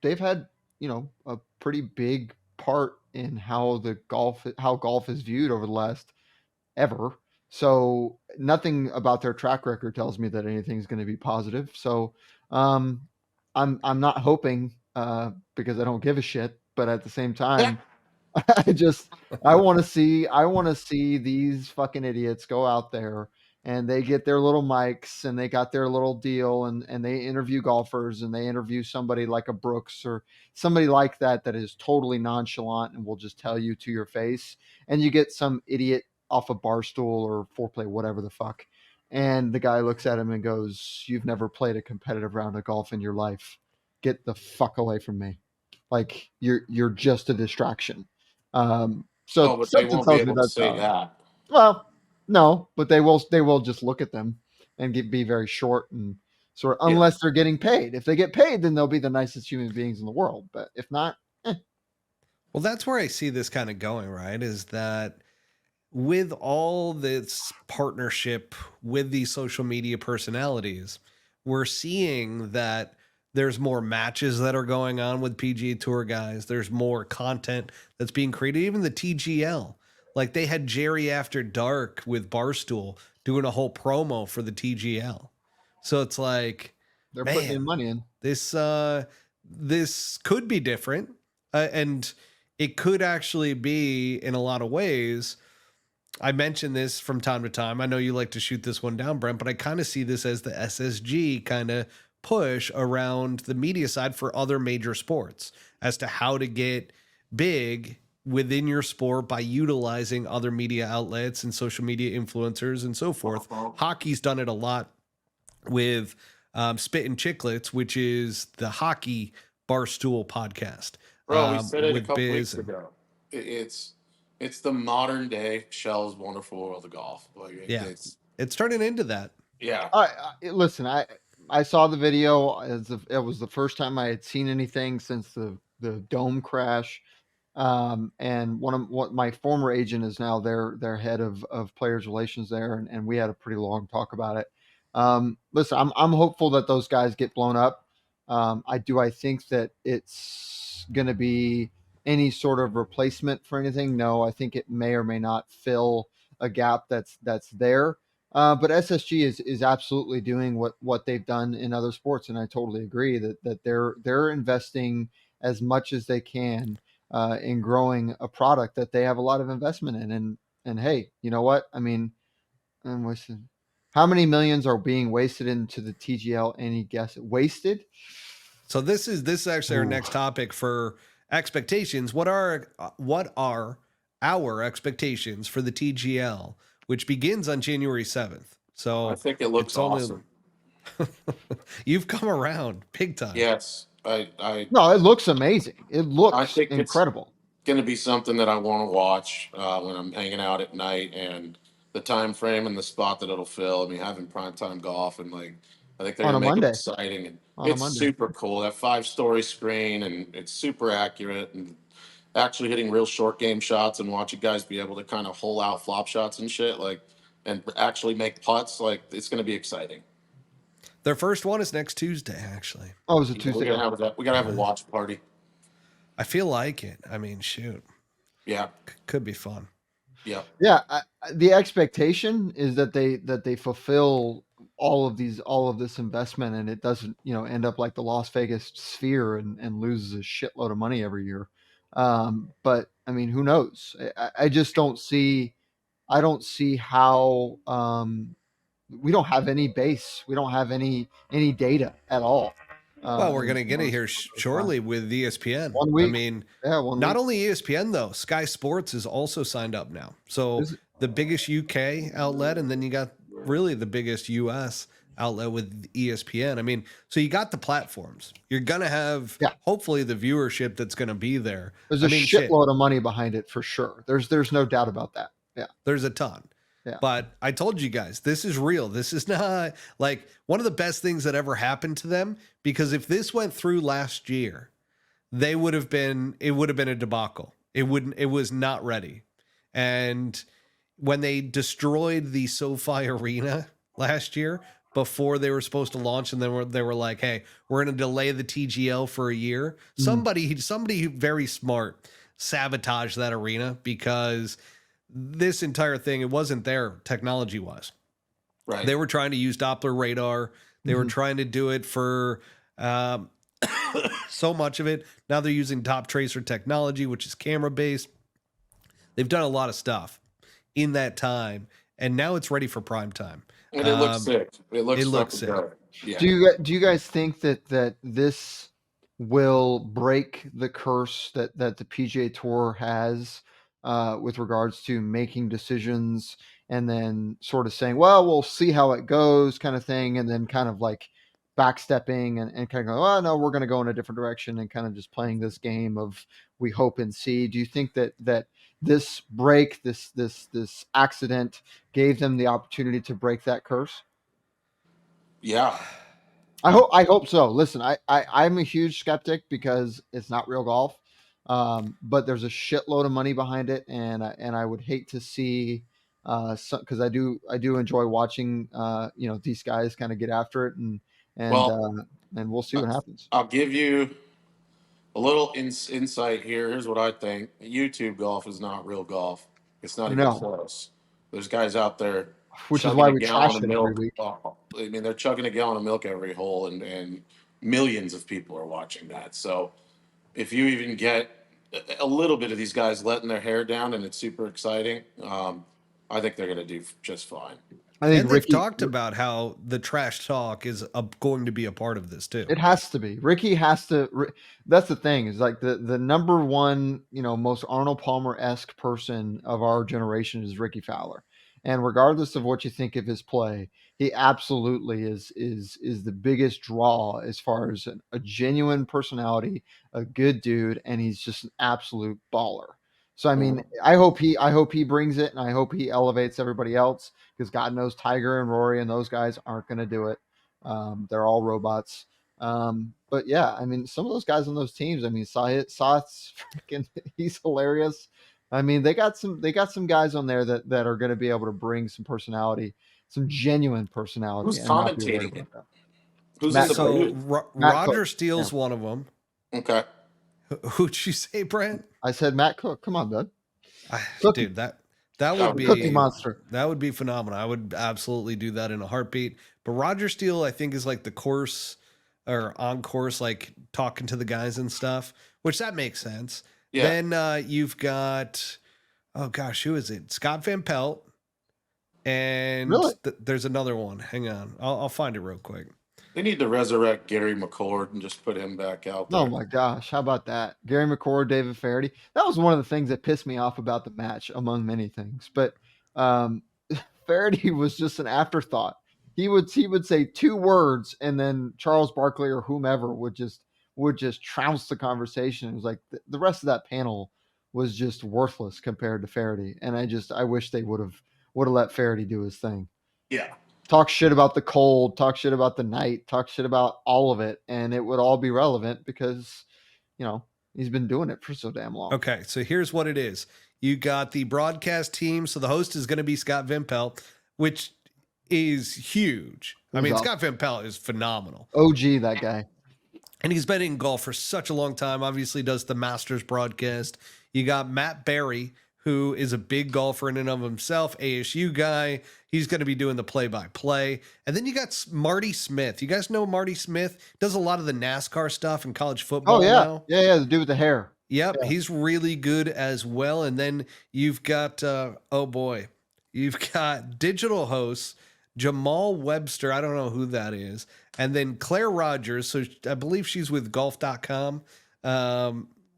a pretty big part in how golf is viewed over the last ever. So nothing about their track record tells me that anything's going to be positive. So I'm not hoping because I don't give a shit, but at the same time, I want to see these fucking idiots go out there and they get their little mics and they got their little deal, and they interview golfers, and they interview somebody like a Brooks or somebody like that is totally nonchalant and will just tell you to your face, and you get some idiot off a Barstool or Foreplay, whatever the fuck, and the guy looks at him and goes, "You've never played a competitive round of golf in your life. Get the fuck away from me. Like you're just a distraction." So But they won't be able to say that. Well, no, but they will just look at them and be very short and sort of, unless they're getting paid. If they get paid, then they'll be the nicest human beings in the world. But if not, Well, that's where I see this kind of going, right? Is that with all this partnership with these social media personalities, we're seeing that there's more matches that are going on with PGA Tour guys. There's more content that's being created. Even the TGL, like they had Jerry After Dark with Barstool doing a whole promo for the TGL. So it's like they're putting in money in. This could be different, and it could actually be in a lot of ways. I mention this from time to time. I know you like to shoot this one down, Brent, but I kind of see this as the SSG kind of push around the media side for other major sports as to how to get big within your sport by utilizing other media outlets and social media influencers and so forth. Hockey's done it a lot with Spit and Chicklets, which is the hockey Barstool podcast. Bro, we said it a couple weeks ago. It's the modern day Shell's Wonderful World of Golf. It's turning into that. Yeah. Listen, I saw the video. It was the first time I had seen anything since the dome crash. And what my former agent is now their head of players relations there, and we had a pretty long talk about it. Listen, I'm hopeful that those guys get blown up. I think that it's going to be any sort of replacement for anything. No, I think it may or may not fill a gap that's there. But SSG is absolutely doing what they've done in other sports, and I totally agree that they're investing as much as they can in growing a product that they have a lot of investment in. And hey, you know what? I mean, how many millions are being wasted into the TGL? Any guess? Wasted? So this is actually our next topic for expectations. What are our expectations for the TGL, which begins on January 7th? So I think it looks awesome. You've come around big time. Yes. No, it looks amazing. It looks incredible. It's going to be something that I want to watch when I'm hanging out at night, and the time frame and the spot that it'll fill. I mean, having primetime golf and I think they're On going a to make it Monday. exciting, and On a it's Monday. super cool. That 5-story screen, and it's super accurate, and actually hitting real short game shots, and watching guys be able to kind of hole out flop shots and shit, like, and actually make putts. Like, it's going to be exciting. Their first one is next Tuesday, actually. Oh, it was a Yeah, Tuesday. we gotta have a watch party. I feel like it. I mean, shoot, Yeah, could be fun. yeah. Yeah, the expectation is that they fulfill all of this investment, and it doesn't end up like the Las Vegas Sphere and loses a shitload of money every year. But I mean, who knows? I just don't see. I don't see how. We don't have any base. We don't have any data at all. Well, we're going to get it here shortly with ESPN. 1 week. I mean, Yeah, 1 not week. only ESPN, though, Sky Sports is also signed up now. So the biggest UK outlet, and then you got really the biggest US outlet with ESPN. I mean, so you got the platforms. You're going to have, hopefully, the viewership that's going to be there. There's a shitload of money behind it for sure. There's no doubt about that. Yeah. There's a ton. Yeah. But I told you guys, this is real. This is not like one of the best things that ever happened to them, because if this went through last year, it would have been a debacle. It was not ready. And when they destroyed the SoFi Arena last year before they were supposed to launch, and then they were like, hey, we're going to delay the TGL for a year. Somebody very smart sabotaged that arena, because this entire thing, it wasn't there technology wise. Right. They were trying to use Doppler radar. They were trying to do it for so much of it. Now they're using top tracer technology, which is camera based. They've done a lot of stuff in that time, and now it's ready for prime time. And it looks sick. It looks sick. Yeah. Do you guys think that this will break the curse that the PGA Tour has with regards to making decisions and then sort of saying, well, we'll see how it goes, kind of thing, and then kind of like backstepping and kind of going, oh no, we're going to go in a different direction, and kind of just playing this game of we hope and see? Do you think that this break, this accident, gave them the opportunity to break that curse? Yeah. I hope so. Listen, I'm a huge skeptic because it's not real golf, but there's a shitload of money behind it, and I would hate to see because I do enjoy watching these guys kind of get after it, and we'll see what happens. I'll give you a little insight here. Here's what I think: YouTube golf is not real golf. It's not even close. There's guys out there, which is why we trash it every milk. week. I mean, they're chugging a gallon of milk every hole, and millions of people are watching that. So if you even get a little bit of these guys letting their hair down, and it's super exciting, I think they're going to do just fine. I think and they've talked about how the trash talk is going to be a part of this too. It has to be. Ricky has to. That's the thing. Is like the number one, most Arnold Palmer-esque person of our generation is Ricky Fowler. And regardless of what you think of his play, he absolutely is the biggest draw as far as a genuine personality, a good dude, and he's just an absolute baller. So I mean, I hope he brings it, and I hope he elevates everybody else, because God knows Tiger and Rory and those guys aren't going to do it. They're all robots. But yeah, I mean, some of those guys on those teams, I mean, Sath's freaking, he's hilarious. I mean, they got some guys on there that are going to be able to bring some personality, some genuine personality. Who's commentating it? Who's Matt in the booth? Roger Steele's one of them. Okay. Who'd you say, Brent? I said Matt Cook. Come on, bud. Dude, that would be Cookie Monster. That would be phenomenal. I would absolutely do that in a heartbeat. But Roger Steele, I think, is like the course or on course, like talking to the guys and stuff, which that makes sense. Yeah. Then you've got, oh gosh, who is it? Scott Van Pelt. And really? There's another one. Hang on. I'll find it real quick. They need to resurrect Gary McCord and just put him back out there. Oh my gosh, how about that? Gary McCord, David Faraday. That was one of the things that pissed me off about the match, among many things. But Faraday was just an afterthought. He would say two words, and then Charles Barkley or whomever would just trounce the conversation. It was like the rest of that panel was just worthless compared to Faraday. And I wish they would have let Faraday do his thing. Yeah. talk shit about the cold, talk shit about the night, talk shit about all of it, and it would all be relevant because, he's been doing it for so damn long. Okay, so here's what it is. You got the broadcast team, so the host is going to be Scott Vimpel, which is huge. I mean, Scott Vimpel is phenomenal. OG, that guy. And he's been in golf for such a long time, obviously does the Masters broadcast. You got Matt Barry, who is a big golfer in and of himself, ASU guy. He's going to be doing the play-by-play. And then you got Marty Smith. You guys know Marty Smith? Does a lot of the NASCAR stuff in college football now. Yeah, the dude with the hair. Yep, Yeah. he's really good as well. And then you've got, you've got digital hosts, Jamal Webster. I don't know who that is. And then Claire Rogers. So I believe she's with golf.com,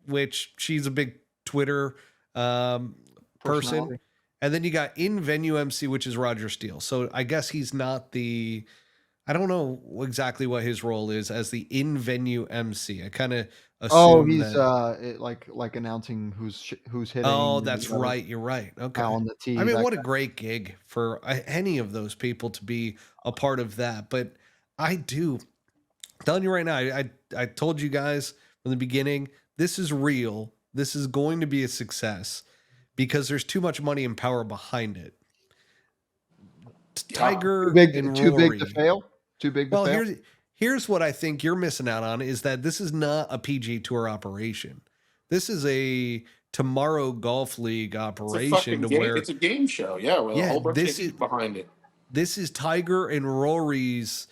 which she's a big Twitter person. And then you got in-venue MC, which is Roger Steele. So I guess he's not I don't know exactly what his role is as the in-venue MC. I kind of assume he's like announcing who's hitting. Oh, that's right. You're right. Okay. On the tee. I mean, what a great gig for any of those people to be a part of that. But I'm telling you right now, I told you guys from the beginning, this is real. This is going to be a success because there's too much money and power behind it. Tiger too big to fail. Too big to fail. Here's what I think you're missing out on is that this is not a PGA Tour operation. This is a Tomorrow Golf League operation. It's a game show. Yeah. Well, a whole bunch of people behind it. This is Tiger and Rory's,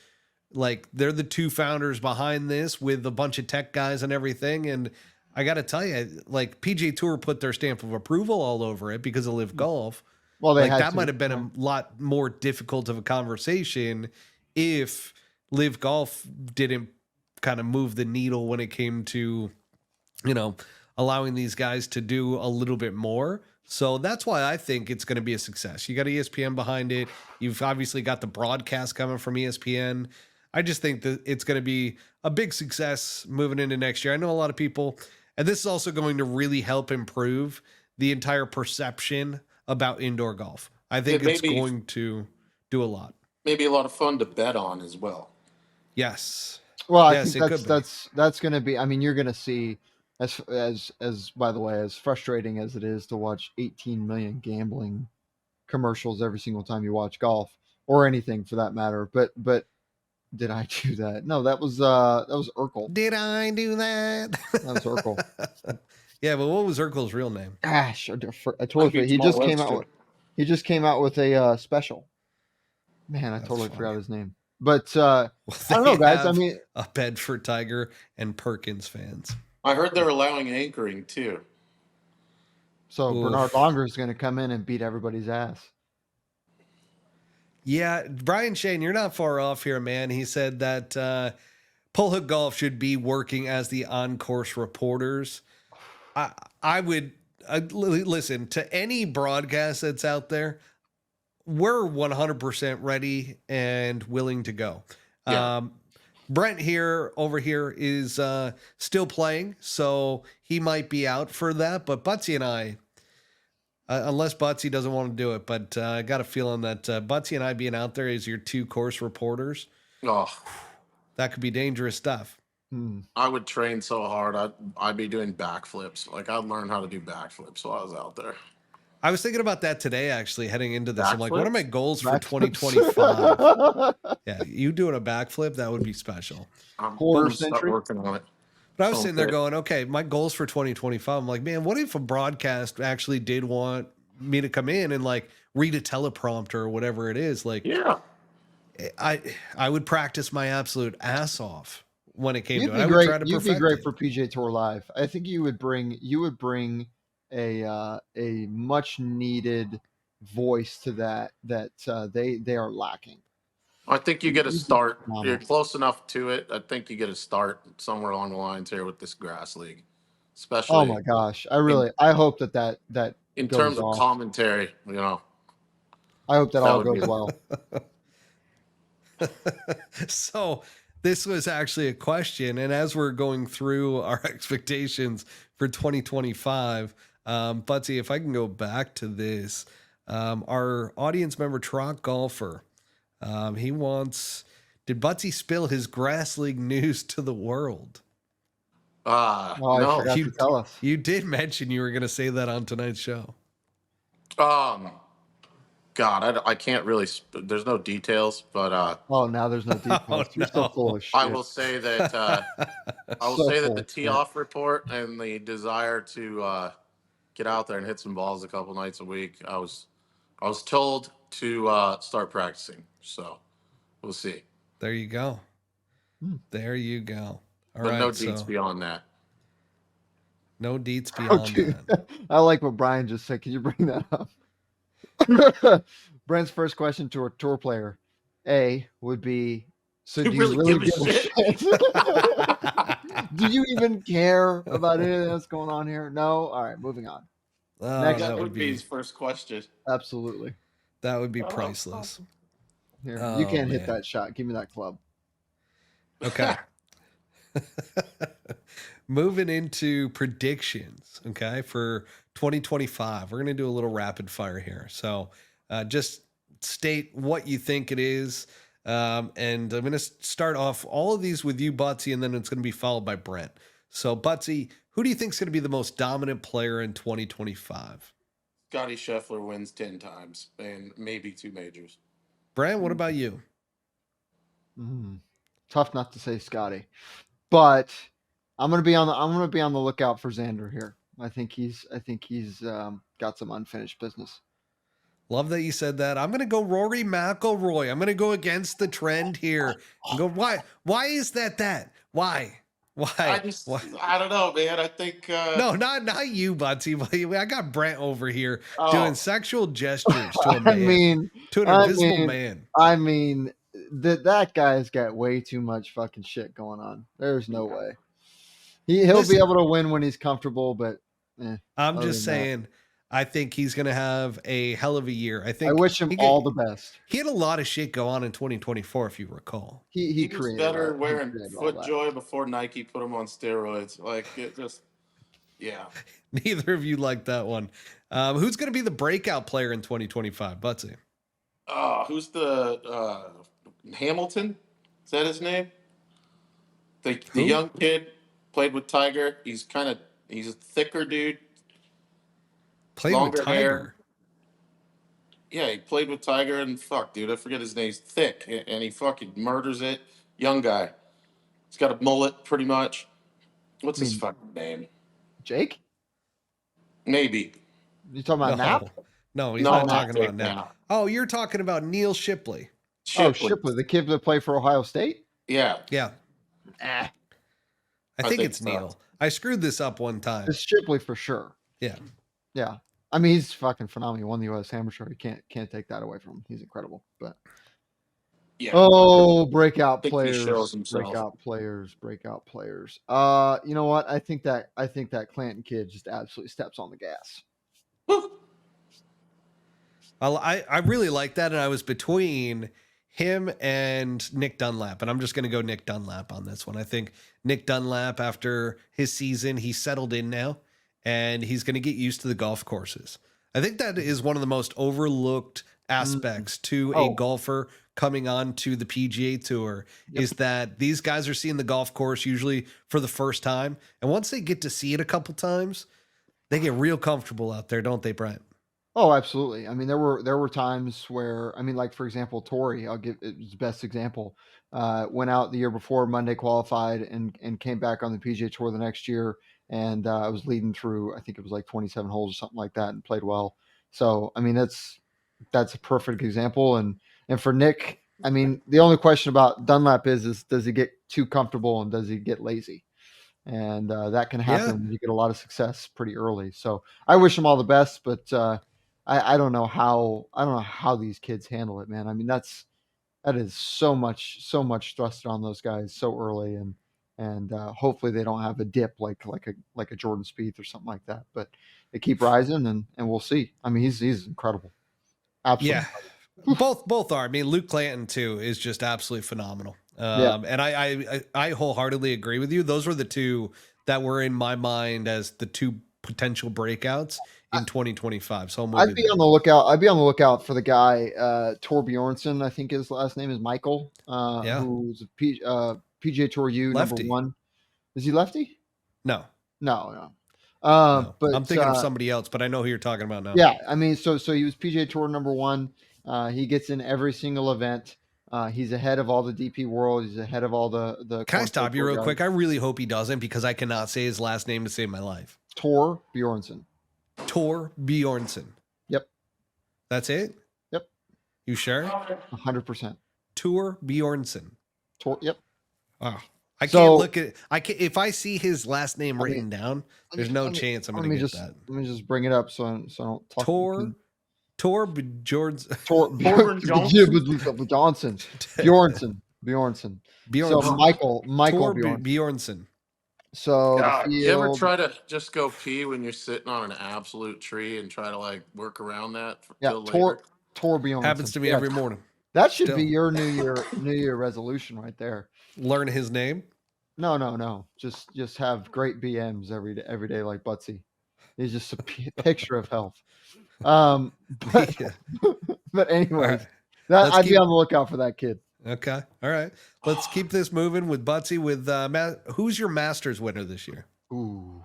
like, they're the two founders behind this with a bunch of tech guys and everything. And I got to tell you, like, PGA Tour put their stamp of approval all over it because of LIV Golf. Well, that might have been a lot more difficult of a conversation if LIV Golf didn't kind of move the needle when it came to, allowing these guys to do a little bit more. So that's why I think it's going to be a success. You got ESPN behind it. You've obviously got the broadcast coming from ESPN. I just think that it's going to be a big success moving into next year. I know a lot of people, and this is also going to really help improve the entire perception about indoor golf. I think it's going to do a lot. Maybe a lot of fun to bet on as well. Yes. Well, I think that's going to be, I mean, you're going to see as by the way, as frustrating as it is to watch 18 million gambling commercials every single time you watch golf or anything for that matter. But did I do that? No, that was Urkel. Did I do that? That was Urkel. Yeah, but what was Urkel's real name? Gosh, I totally forgot. He just came out with a special. Man, I totally forgot his name. But I don't know, guys. I mean, a Bedford Tiger and Perkins fans. I heard they're allowing anchoring too. So Bernard Longer is going to come in and beat everybody's ass. Yeah, Brian Shane, you're not far off here, man. He said that Pull Hook Golf should be working as the on-course reporters. I would listen to any broadcast that's out there. We're 100% ready and willing to go. Yeah. Brent over here is still playing, so he might be out for that. But Buttsy and I, unless Buttsy doesn't want to do it, but I got a feeling that Buttsy and I being out there as your two course reporters, that could be dangerous stuff. I would train so hard. I'd be doing backflips. Like, I'd learn how to do backflips while I was out there. I was thinking about that today, actually, heading into this. I'm like, what are my goals for 2025? Yeah, you doing a backflip, that would be special. I'm working on it. But I was sitting there going, okay, my goals for 2025. I'm like, man, what if a broadcast actually did want me to come in and like read a teleprompter or whatever it is? Like, yeah, I would practice my absolute ass off when it came to it. I would try to perfect it. You'd be great for PGA Tour Live. I think you would bring a much needed voice to that they are lacking. I think you get a start. You're close enough to it. I think you get a start somewhere along the lines here with this grass league, especially. Oh my gosh, I hope that in terms of commentary, I hope that all goes well. So this was actually a question, and as we're going through our expectations for 2025, Buttsy, if I can go back to this, our audience member Trot Golfer He wants, did Buttsy spill his grass league news to the world? Oh, I No. forgot to tell us. You did mention you were going to say that on tonight's show. God, I can't really. There's no details, but Oh, now there's no details. Oh, You're so no. full of shit. I will say that the tee off report and the desire to get out there and hit some balls a couple nights a week. I was told to start practicing, so we'll see. There you go. There you go. All But right, no deets beyond that. No deets beyond that. I like what Brian just said. Can you bring that up? Brent's first question to a tour player, A, would be, so do you really give a shit? Do you even care about anything that's going on here? No? All right, moving on. Next, that would be his first question. Absolutely. That would be priceless. Here, you can't hit that shot. Give me that club. Okay. Moving into predictions, okay, for 2025. We're going to do a little rapid fire here. So just state what you think it is. And I'm going to start off all of these with you, Buttsy, and then it's going to be followed by Brent. So, Buttsy, who do you think is going to be the most dominant player in 2025? Scotty Scheffler wins 10 times and maybe 2 majors. Brent, what about you? Tough not to say Scotty, but I'm gonna be on the lookout for Xander here. I think he's got some unfinished business. Love that you said that. I'm gonna go Rory McIlroy. I'm gonna go against the trend here and go. Why is that? Why? I don't know, man. I think no, not you, Buttsy. I got Brent over here doing sexual gestures to a man. To an invisible man. I mean, that guy's got way too much fucking shit going on. There's no way. He'll be able to win when he's comfortable, but I'm just saying, I think he's going to have a hell of a year. I wish him all the best. He had a lot of shit go on in 2024, if you recall. He was better wearing FootJoy before Nike put him on steroids. Like, it just, yeah. Neither of you like that one. Who's going to be the breakout player in 2025, Buttsy? Who's the Hamilton? Is that his name? The young kid played with Tiger. He's a thicker dude. Played with Tiger. Hair. Yeah, he played with Tiger and fuck, dude, I forget his name. He's thick and he fucking murders it. Young guy. He's got a mullet pretty much. What's his fucking name? Jake? Maybe. You talking about Knapp? No, he's not talking about Knapp. Oh, you're talking about Neil Shipley. Oh, Shipley, the kid that played for Ohio State? Yeah. Yeah. I think it's Neil. I screwed this up one time. It's Shipley for sure. Yeah. Yeah. I mean, he's fucking phenomenal. He won the U.S. Amateur. You can't take that away from him. He's incredible. But yeah. Oh, breakout players. You know what? I think that Clanton kid just absolutely steps on the gas. I really like that, and I was between him and Nick Dunlap, and I'm just going to go Nick Dunlap on this one. I think Nick Dunlap, after his season, he's settled in now, and he's going to get used to the golf courses. I think that is one of the most overlooked aspects to a golfer coming on to the PGA Tour is that these guys are seeing the golf course usually for the first time, and once they get to see it a couple times, they get real comfortable out there, don't they, Brent? Oh, absolutely. I mean, there were times where, I mean, like, for example, Torrey, I'll give it the best example, went out the year before, Monday qualified and came back on the PGA Tour the next year. And I was leading through, I think it was like 27 holes or something like that, and played well. So, I mean, that's a perfect example. And for Nick, I mean, the only question about Dunlap is does he get too comfortable and does he get lazy? And that can happen when you get a lot of success pretty early. So I wish him all the best, but I don't know how these kids handle it, man. I mean, that is so much thrust on those guys so early, and hopefully they don't have a dip like a Jordan Spieth or something like that. But they keep rising, and we'll see. I mean, he's incredible. Absolutely. Yeah, both are. I mean, Luke Clanton too is just absolutely phenomenal. And I wholeheartedly agree with you. Those were the two that were in my mind as the two potential breakouts in 2025. So I'd be on the lookout. I'd be on the lookout for the guy, Tor Bjornsson. I think his last name is Michael, Yeah. who's a PGA Tour U Lefty. #1. Is he lefty? No. No. No. But I'm thinking of somebody else, but I know who you're talking about now. yeah, I mean, so he was PGA Tour #1. He gets in every single event. He's ahead of all the DP World. He's ahead of all the. Can I stop you Tour real guys. quick? I really hope he doesn't because I cannot say his last name to save my life. Tor Bjornsson. Tor Bjornsson. Yep. That's it? Yep. You sure? 100%. Tor Bjornsson. Tor. Yep. Oh, I can't look at. I can't. If I see his last name written down, there's no chance I'm going to get that. Let me just bring it up so I don't talk. Tor Bjornsson. Tor Bjornsson. Bjornsson. So Michael Tor Bjornsson. Bjornsson. So you ever try to just go pee when you're sitting on an absolute tree and try to like work around that? Tor Bjornsson happens to me every morning. That should be your New Year resolution right there. Learn his name. No. Just have great BMs every day like Buttsy. He's just a picture of health. But anyway, right. I'd be on the lookout for that kid. Okay. All right. Let's keep this moving with Buttsy. With who's your Masters winner this year? Ooh,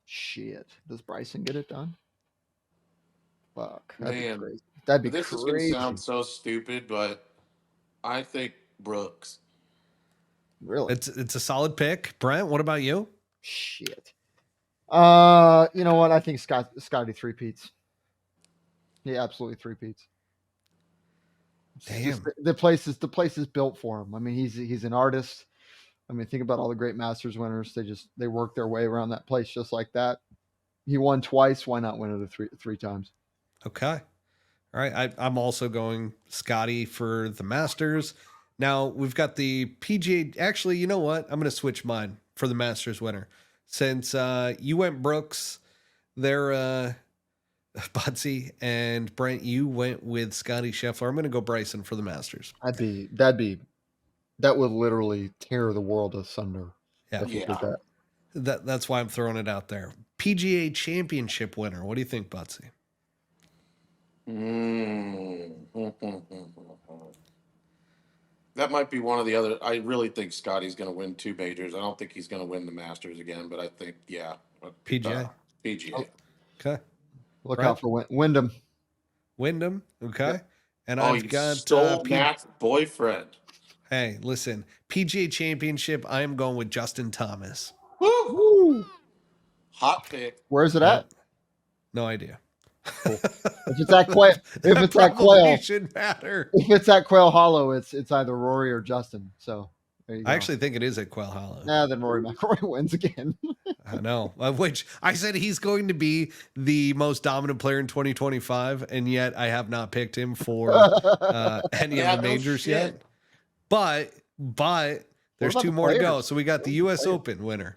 shit. Does Bryson get it done? Fuck. Man, that'd be this crazy. is going to sound so stupid, but I think Brooks. Really? It's a solid pick. Brent, what about you? Shit. You know what? I think Scotty three-peats. He absolutely three-peats. Damn. The place is built for him. I mean, he's an artist. I mean, think about all the great Masters winners. They work their way around that place just like that. He won twice. Why not win it three times? Okay. All right. I'm also going Scotty for the Masters. Now we've got the PGA. Actually, you know what? I'm going to switch mine for the Masters winner. Since you went Brooks, they're Buttsy, and Brent, you went with Scotty Scheffler. I'm going to go Bryson for the Masters. That would literally tear the world asunder. Yeah. That's why I'm throwing it out there. PGA Championship winner. What do you think, Buttsy? That might be one of the other. I really think Scotty's going to win 2 majors. I don't think he's going to win the Masters again, but I think, PGA. PGA. Okay. Look out for Wyndham. Wyndham. Okay. Yep. And I've got stole Matt's boyfriend. Hey, listen, PGA Championship. I am going with Justin Thomas. Woo! Hot pick. Where's it at? No idea. Cool. If it's at Quail, shouldn't matter. If it's at Quail Hollow, it's either Rory or Justin. So there you go. I actually think it is at Quail Hollow. Then Rory McIlroy wins again. I know. Which I said he's going to be the most dominant player in 2025, and yet I have not picked him for any of the majors yet. But there's 2 more to go. So we got the U.S. Open winner.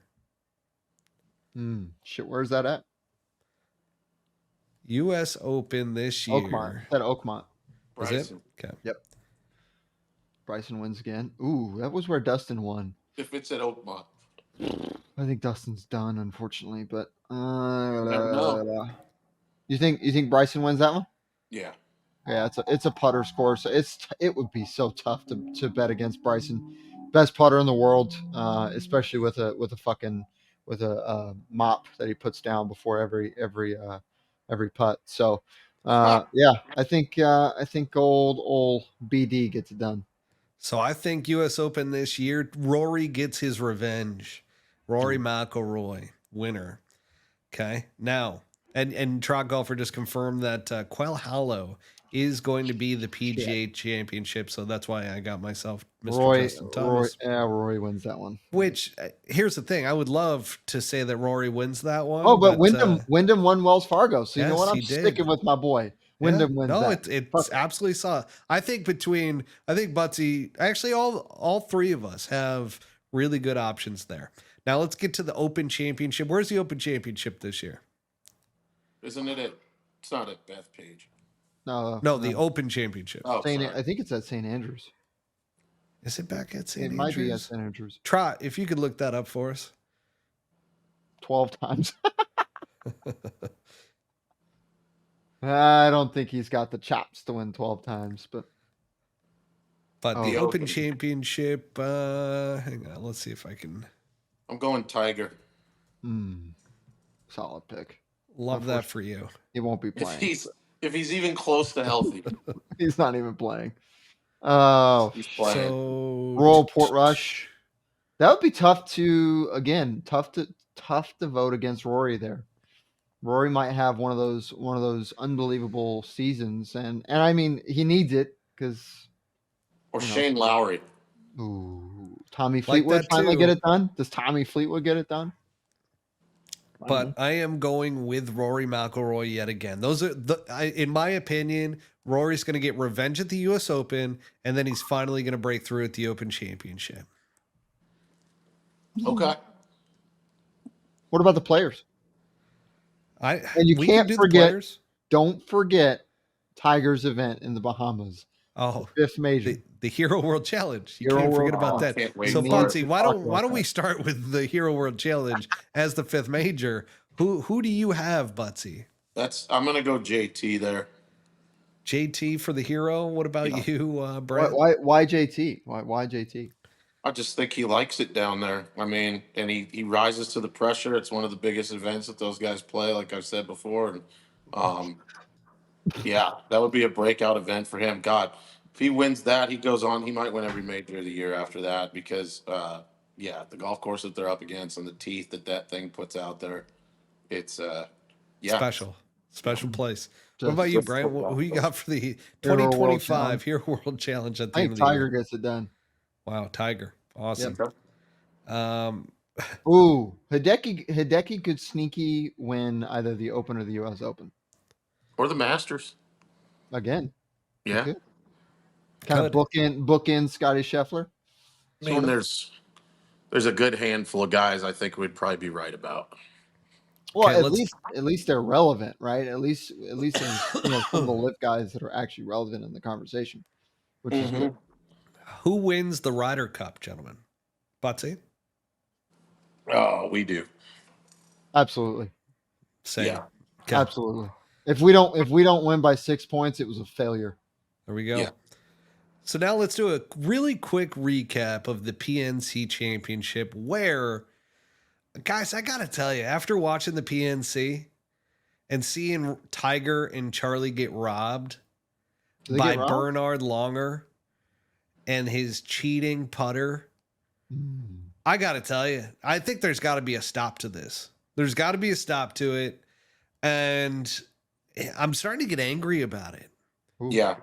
Shit, where's that at? U.S. Open this year. Oakmont. At Oakmont. Bryson. Is it? Okay. Yep. Bryson wins again. Ooh, that was where Dustin won. If it's at Oakmont. I think Dustin's done, unfortunately, but Never know. You think Bryson wins that one? Yeah. Yeah, it's a putter score, so it would be so tough to bet against Bryson. Best putter in the world, especially with a mop that he puts down before every putt. So yeah, I think old BD gets it done. So I think U.S. Open this year, Rory gets his revenge. Rory McIlroy, winner. Okay, now and Trot Golfer just confirmed that Quail Hollow is going to be the PGA Championship, so that's why I got myself Mr. Justin Thomas. Rory wins that one. Which here's the thing: I would love to say that Rory wins that one. Oh, but Wyndham won Wells Fargo, so you know what? I'm he did. sticking with my boy. Wyndham wins that. It's absolutely solid. I think Buttsy, actually all 3 of us have really good options there. Now let's get to the Open Championship. Where's the Open Championship this year? Isn't it it's not at Bethpage. No, the Open Championship. Oh, I think it's at St. Andrews. Is it back at St. Andrews? It might be at St. Andrews. Trot, if you could look that up for us. 12 times. I don't think he's got the chops to win 12 times, but the Oh. Open Championship, hang on, let's see if I can. I'm going Tiger. Solid pick. Love that for you. He won't be playing. If he's even close to healthy. He's not even playing. Oh, He's playing. So Royal Portrush. That would be tough to vote against Rory there. Rory might have one of those unbelievable seasons, and I mean he needs it because. Or Shane Lowry. Ooh, Tommy Fleetwood that finally too. get it done? Does Tommy Fleetwood get it done? But I am going with Rory McIlroy yet again. Those are in my opinion, Rory's going to get revenge at the U.S. Open, and then he's finally going to break through at the Open Championship. Okay. What about the players? And you we can't can do forget. the players. Don't forget Tiger's event in the Bahamas. Oh, the 5th major. The Hero World Challenge. You Hero can't World forget about that. Can't wait So, for Buttsy, why don't we start with the Hero World Challenge as the 5th major? Who do you have, Buttsy? I'm gonna go JT there. JT for the Hero. What about you, Brent? Why JT? Why JT? I just think he likes it down there. I mean, and he rises to the pressure. It's one of the biggest events that those guys play, like I've said before. And yeah, that would be a breakout event for him. God, if he wins that, he goes on. He might win every major of the year after that because, the golf course that they're up against and the teeth that thing puts out there, it's special place. What about you, Brent? Who you got for the 2025 Hero World Challenge at the I end think of the year? Tiger gets it done. Wow, Tiger, awesome. Yep. Ooh, Hideki could sneaky win either the Open or the U.S. Open or the Masters again. Yeah, kind of bookend Scotty Scheffler. I mean, there's a good handful of guys I think we'd probably be right about. Well, at least they're relevant, right? At least there's some of the LIV guys that are actually relevant in the conversation, which is good. Who wins the Ryder Cup, gentlemen? Buttsy? Oh, we do. Absolutely. Same. Yeah. Okay. Absolutely. If we don't win by 6 points, it was a failure. There we go. Yeah. So now let's do a really quick recap of the PNC Championship where, guys, I got to tell you, after watching the PNC and seeing Tiger and Charlie get robbed by Bernard Longer and his cheating putter, I got to tell you, I think there's got to be a stop to this. There's got to be a stop to it. And I'm starting to get angry about it. Ooh. Yeah.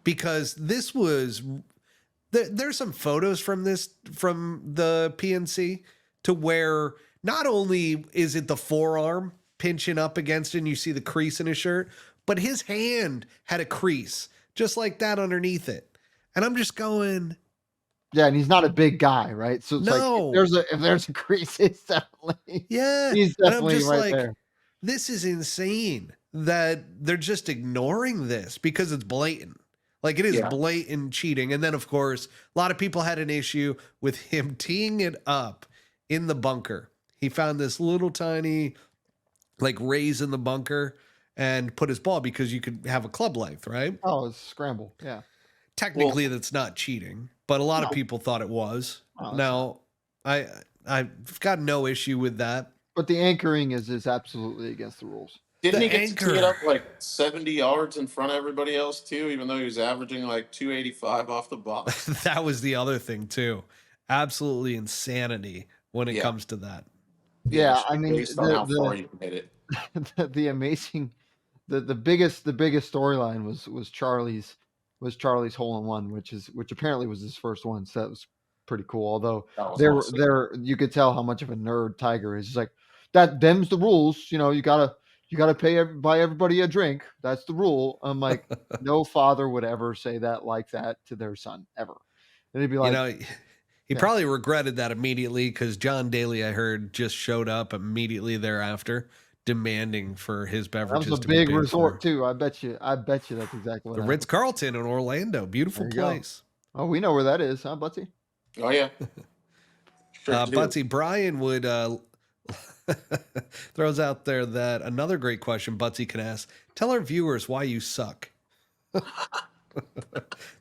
Because this was, there's some photos from the PNC to where not only is it the forearm pinching up against it and you see the crease in his shirt, but his hand had a crease just like that underneath it. And I'm just going. Yeah, and he's not a big guy, right? So it's like if there's a crease, it's definitely he's definitely right there. This is insane that they're just ignoring this because it's blatant. Like it is blatant cheating. And then of course, a lot of people had an issue with him teeing it up in the bunker. He found this little tiny like raise in the bunker and put his ball because you could have a club length, right? Oh, it's scramble. Yeah. Technically that's not cheating, but a lot of people thought it was. Now, I've got no issue with that. But the anchoring is absolutely against the rules. Didn't he get to tee it up like 70 yards in front of everybody else too, even though he was averaging like 285 off the box? That was the other thing too. Absolutely insanity when it comes to that. Yeah, I mean, based on how far you can hit it. The amazing, the biggest storyline was Charlie's hole in one, which apparently was his first one. So that was pretty cool. Although you could tell how much of a nerd Tiger is. He's like, them's the rules. You know, you gotta buy everybody a drink. That's the rule. I'm like, no father would ever say that like that to their son ever. And he'd be like, he probably regretted that immediately because John Daly, I heard, just showed up immediately thereafter, demanding for his beverages. That was a big resort too. I bet you that's exactly what the happened. Ritz-Carlton in Orlando, beautiful place. Oh, we know where that is, huh, Buttsy? Oh yeah. Buttsy, Brian would throws out there that another great question Buttsy can ask. Tell our viewers why you suck.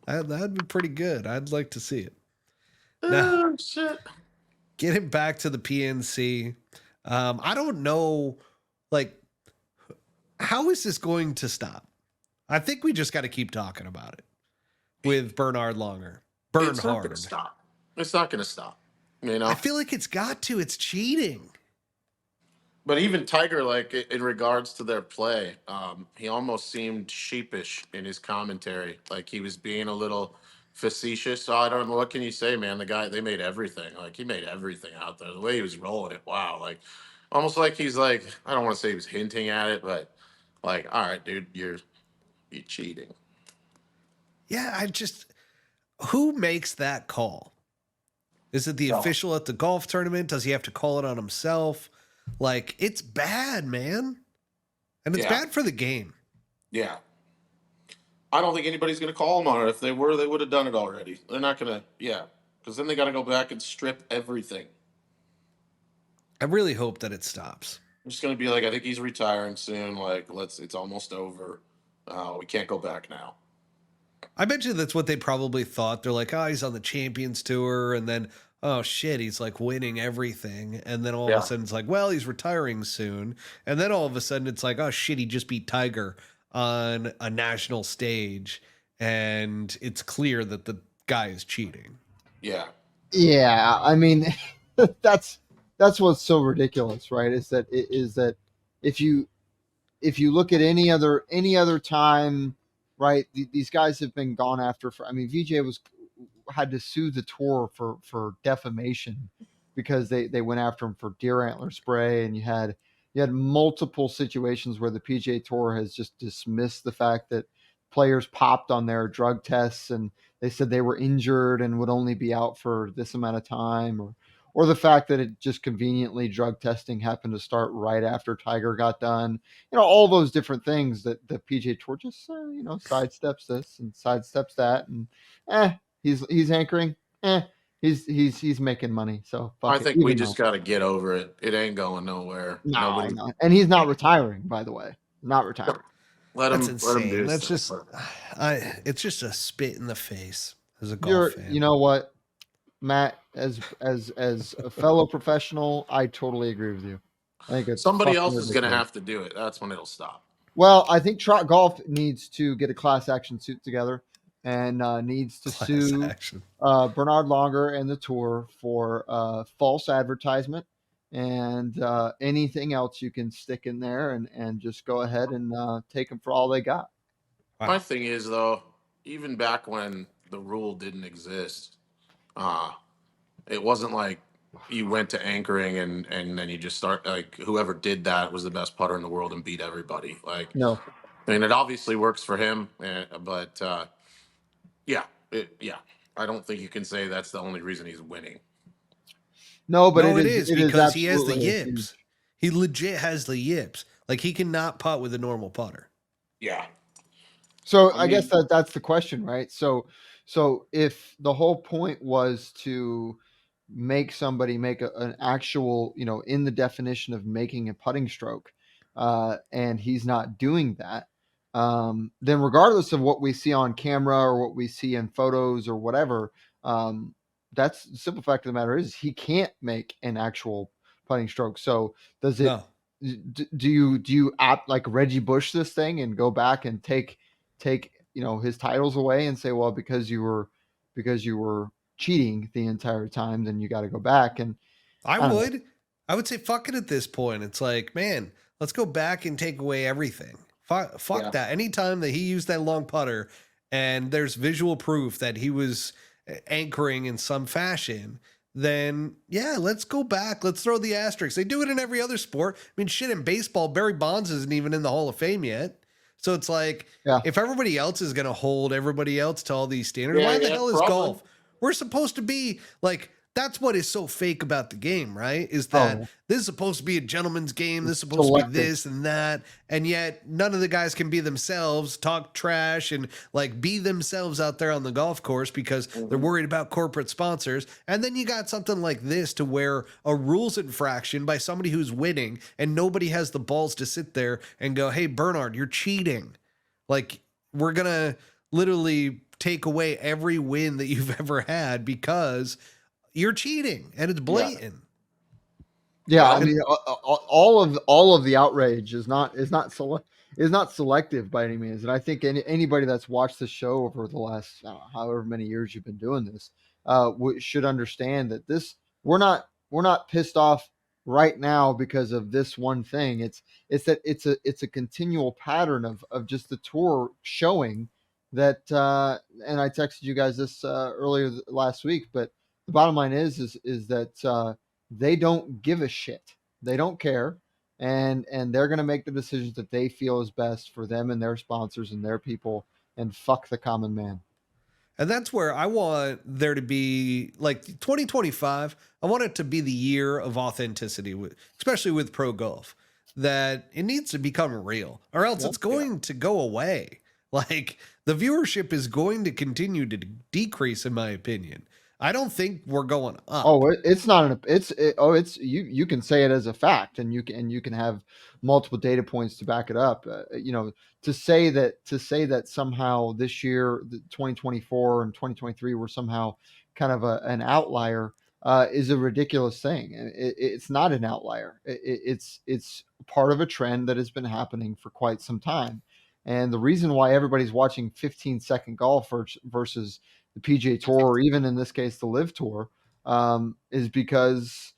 That'd be pretty good. I'd like to see it. Now, Oh, shit. getting back to the PNC, I don't know, like, how is this going to stop? I think we just got to keep talking about it with Bernhard Langer. It's not going Bernhard. to stop. It's not going to stop. You know? I feel like it's got to. It's cheating. But even Tiger, like in regards to their play, he almost seemed sheepish in his commentary. Like he was being a little facetious. So I don't know, what can you say, man? The guy, they made everything. Like he made everything out there. The way he was rolling it, wow. Like almost like he's like, I don't want to say he was hinting at it, but like, all right, dude, you're cheating. Yeah, who makes that call? Is it the official at the golf tournament? Does he have to call it on himself? Like, it's bad, man. And it's bad for the game. Yeah. I don't think anybody's going to call them on it. If they were, they would have done it already. They're not going to, because then they got to go back and strip everything. I really hope that it stops. I'm just going to be like, I think he's retiring soon. Like, it's almost over. We can't go back now. I bet you that's what they probably thought. They're like, oh, he's on the Champions Tour. And then, oh, shit, he's like winning everything. And then all of a sudden it's like, well, he's retiring soon. And then all of a sudden it's like, oh, shit, he just beat Tiger on a national stage. And it's clear that the guy is cheating. Yeah. Yeah. I mean, that's what's so ridiculous, right? Is that if you look at any other time, right, these guys have been gone after for, I mean, VJ had to sue the tour for defamation because they went after him for deer antler spray, and you had multiple situations where the PGA Tour has just dismissed the fact that players popped on their drug tests and they said they were injured and would only be out for this amount of time, or the fact that it just conveniently drug testing happened to start right after Tiger got done. You know, all those different things that the PGA Tour just, sidesteps this and sidesteps that. And he's anchoring. He's making money. So I think we just got to get over it. It ain't going nowhere. No, and he's not retiring, by the way. Not retiring. That's insane. That's just, it's just a spit in the face as a golf fan. You know what, Matt, as a fellow professional, I totally agree with you. I think it's somebody else is going to have to do it. That's when it'll stop. Well, I think Trot Golf needs to get a class action suit together and needs to sue Bernhard Langer and the tour for false advertisement and anything else you can stick in there, and just go ahead and take them for all they got. My thing is, though, even back when the rule didn't exist, it wasn't like you went to anchoring and then you just start, like, whoever did that was the best putter in the world and beat everybody. Like, no, I mean, it obviously works for him, but I don't think you can say that's the only reason he's winning. No, but it is because he has the yips. He legit has the yips. Like, he cannot putt with a normal putter. Yeah. So I guess that's the question, right? So if the whole point was to make somebody make an actual, in the definition of making a putting stroke, and he's not doing that, then regardless of what we see on camera or what we see in photos or whatever, that's the simple fact of the matter is he can't make an actual putting stroke. So does it? No. Do you act like Reggie Bush this thing and go back and take his titles away and say, well, because you were cheating the entire time, then you got to go back? And I would say fuck it at this point. It's like, man, let's go back and take away everything. Fuck that. Anytime that he used that long putter and there's visual proof that he was anchoring in some fashion, then let's go back. Let's throw the asterisks. They do it in every other sport. I mean, shit, in baseball, Barry Bonds isn't even in the Hall of Fame yet. So it's like, if everybody else is going to hold everybody else to all these standards, why the hell is golf? We're supposed to be like that's what is so fake about the game, right? Is Oh, that yeah. this is supposed to be a gentleman's game. This is It's supposed to be selective. this and that. And yet none of the guys can be themselves, talk trash, and like be themselves out there on the golf course because they're worried about corporate sponsors. And then you got something like this to where a rules infraction by somebody who's winning and nobody has the balls to sit there and go, hey, Bernard, you're cheating. Like, we're going to literally take away every win that you've ever had because you're cheating and it's blatant. Yeah, Well, I mean, all of the outrage is not selective by any means, and I think anybody that's watched the show over the last however many years you've been doing this should understand that we're not pissed off right now because of this one thing. It's a continual pattern of just the tour showing that. And I texted you guys this earlier last week, but the bottom line is that. They don't give a shit. They don't care, and they're going to make the decisions that they feel is best for them and their sponsors and their people, and fuck the common man. And that's where I want there to be like 2025. I want it to be the year of authenticity, especially with pro golf, that it needs to become real or else it's going to go away. Like the viewership is going to continue to decrease, in my opinion. I don't think we're going up. Oh, it's not it's you can say it as a fact, and you can have multiple data points to back it up. To say that somehow this year, 2024 and 2023 were somehow kind of an outlier is a ridiculous thing. It's not an outlier. It's part of a trend that has been happening for quite some time. And the reason why everybody's watching 15-second golf versus the PGA Tour, or even in this case, the LIV Tour, is because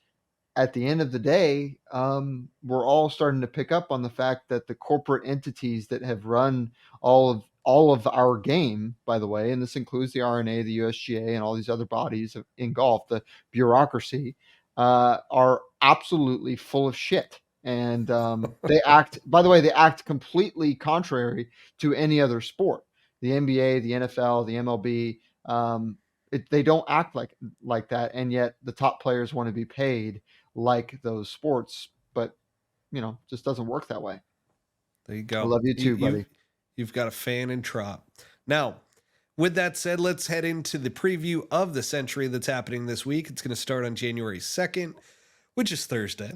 at the end of the day, we're all starting to pick up on the fact that the corporate entities that have run all of our game, by the way, and this includes the RNA, the USGA, and all these other bodies in golf, the bureaucracy, are absolutely full of shit. And they act completely contrary to any other sport. The NBA, the NFL, the MLB, they don't act like that, and yet the top players want to be paid like those sports, but just doesn't work that way. There you go. I love you too, buddy. You've got a fan in Trop. Now, with that said, let's head into the preview of the Sentry that's happening this week. It's going to start on January 2nd, which is Thursday.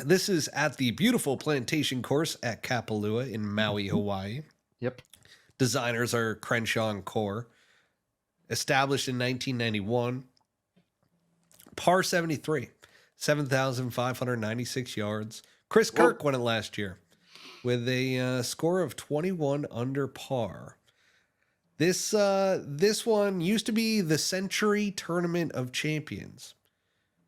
This is at the beautiful plantation course at Kapalua in Maui, Hawaii. Yep. Designers are Crenshaw and Core. Established in 1991. Par 73. 7,596 yards. Chris Kirk won it last year with a score of 21 under par. This one used to be the Sentry Tournament of Champions.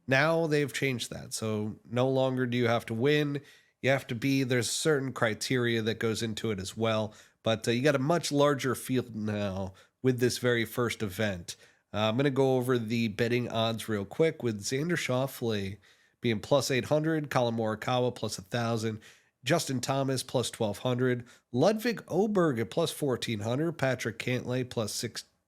Now they've changed that. So no longer do you have to win. You have to be, there's certain criteria that goes into it as well. But you got a much larger field now with this very first event. I'm going to go over the betting odds real quick with Xander Schauffele being plus 800, Colin Morikawa plus 1,000, Justin Thomas plus 1,200, Ludwig Oberg at plus 1,400, Patrick Cantlay plus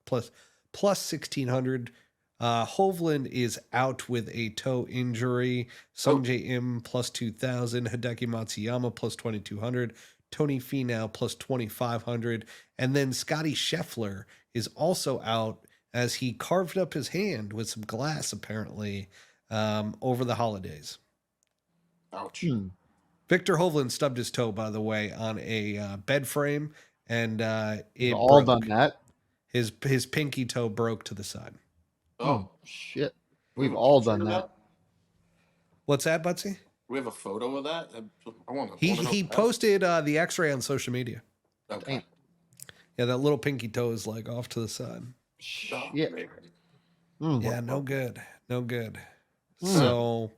1,600. Hovland is out with a toe injury. Sungjae Im plus 2,000, Hideki Matsuyama plus 2,200, Tony Finau plus 2,500, and then Scotty Scheffler is also out as he carved up his hand with some glass, apparently, over the holidays. Ouch. Victor Hovland stubbed his toe, by the way, on a bed frame, and it all broke. done that. His pinky toe broke to the side. Oh shit! We've all done that. What's that, Buttsy? We have a photo of that. I want to. He posted the X-ray on social media. Okay. Yeah, that little pinky toe is like off to the side. Shit. Yeah, no good. So,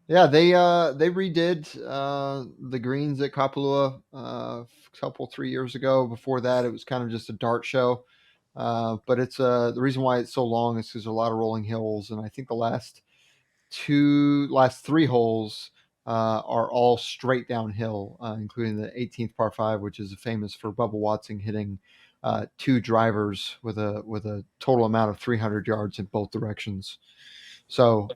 yeah, they redid the greens at Kapalua a couple 3 years ago. Before that, it was kind of just a dart show. But it's the reason why it's so long is because there's a lot of rolling hills, and I think the last three holes are all straight downhill, including the 18th par 5, which is famous for Bubba Watson hitting 2 drivers with a total amount of 300 yards in both directions. So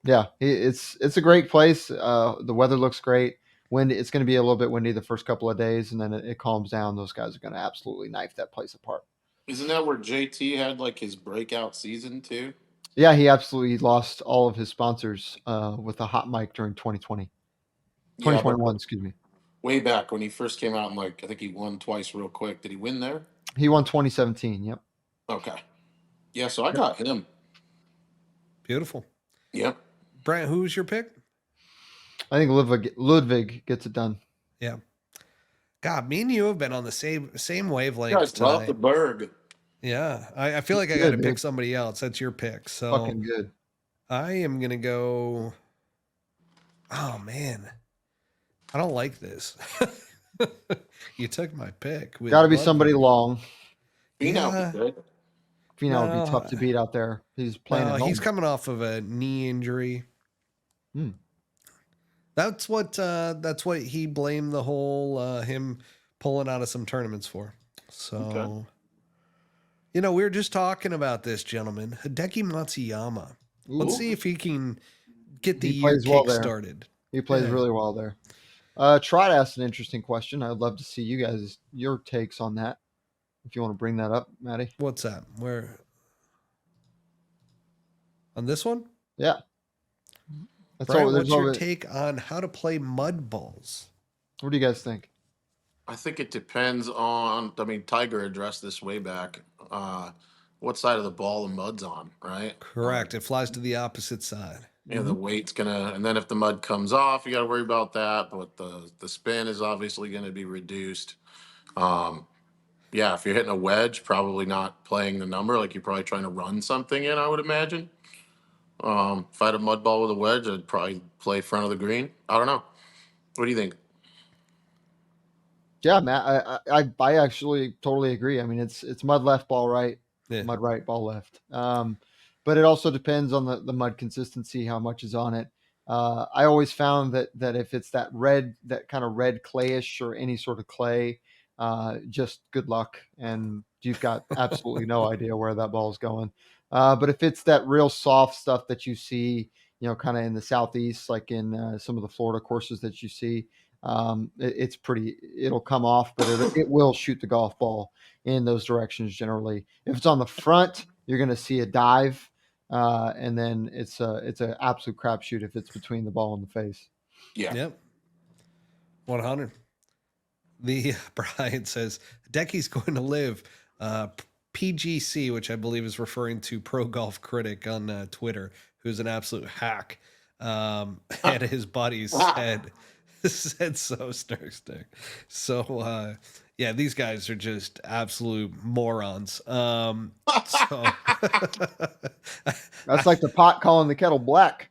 yeah, it's a great place. The weather looks great. It's going to be a little bit windy the first couple of days, and then it calms down. Those guys are going to absolutely knife that place apart. Isn't that where JT had like his breakout season too? Yeah, he absolutely lost all of his sponsors with a hot mic during 2020. Yeah, but 2021, excuse me. way back when he first came out, and like I think he won twice real quick. Did he win there? He won 2017. Yep. Okay. Yeah, so I got him. Beautiful. Yep. Brent, who's your pick? I think Ludwig gets it done. Yeah. God, me and you have been on the same wavelength. You guys love the Berg. Yeah. I feel like I got to pick somebody else. That's your pick. So Fucking good. I am going to go. Oh, man. I don't like this. You took my pick. Got to be somebody long. Finau would be good. Finau would be tough to beat out there. He's playing at home. He's coming off of a knee injury. That's what he blamed the whole him pulling out of some tournaments for. So, we were just talking about this, gentleman, Hideki Matsuyama. Let's see if he can get the year kick started. He plays really well there. Trot asked an interesting question. I'd love to see your takes on that. If you want to bring that up, Maddie. What's that? Where? On this one? Yeah. Brian, what's your take on how to play mud balls? What do you guys think? I think it depends on. I mean, Tiger addressed this way back. What side of the ball the mud's on, right? Correct. It flies to the opposite side. Yeah, the weight's and then if the mud comes off, you got to worry about that. But the spin is obviously going to be reduced. Yeah, if you're hitting a wedge, probably not playing the number. Like you're probably trying to run something in, I would imagine. If I had a mud ball with a wedge, I'd probably play front of the green. I don't know. What do you think? Yeah, Matt, I actually totally agree. I mean, it's mud left, ball right, mud right, ball left. But it also depends on the mud consistency, how much is on it. I always found that if it's that kind of red clayish or any sort of clay, just good luck, and you've got absolutely no idea where that ball is going. But if it's that real soft stuff that you see, kind of in the southeast, like in some of the Florida courses that you see, it'll come off, but it will shoot the golf ball in those directions generally. If it's on the front, you're going to see a dive, and then it's an absolute crapshoot if it's between the ball and the face. Yeah. Yep. 100. The Brian says Hideki's going to live. PGC, which I believe is referring to Pro Golf Critic on Twitter, who's an absolute hack, and his buddies said so snark. So yeah, these guys are just absolute morons. So that's like the pot calling the kettle black.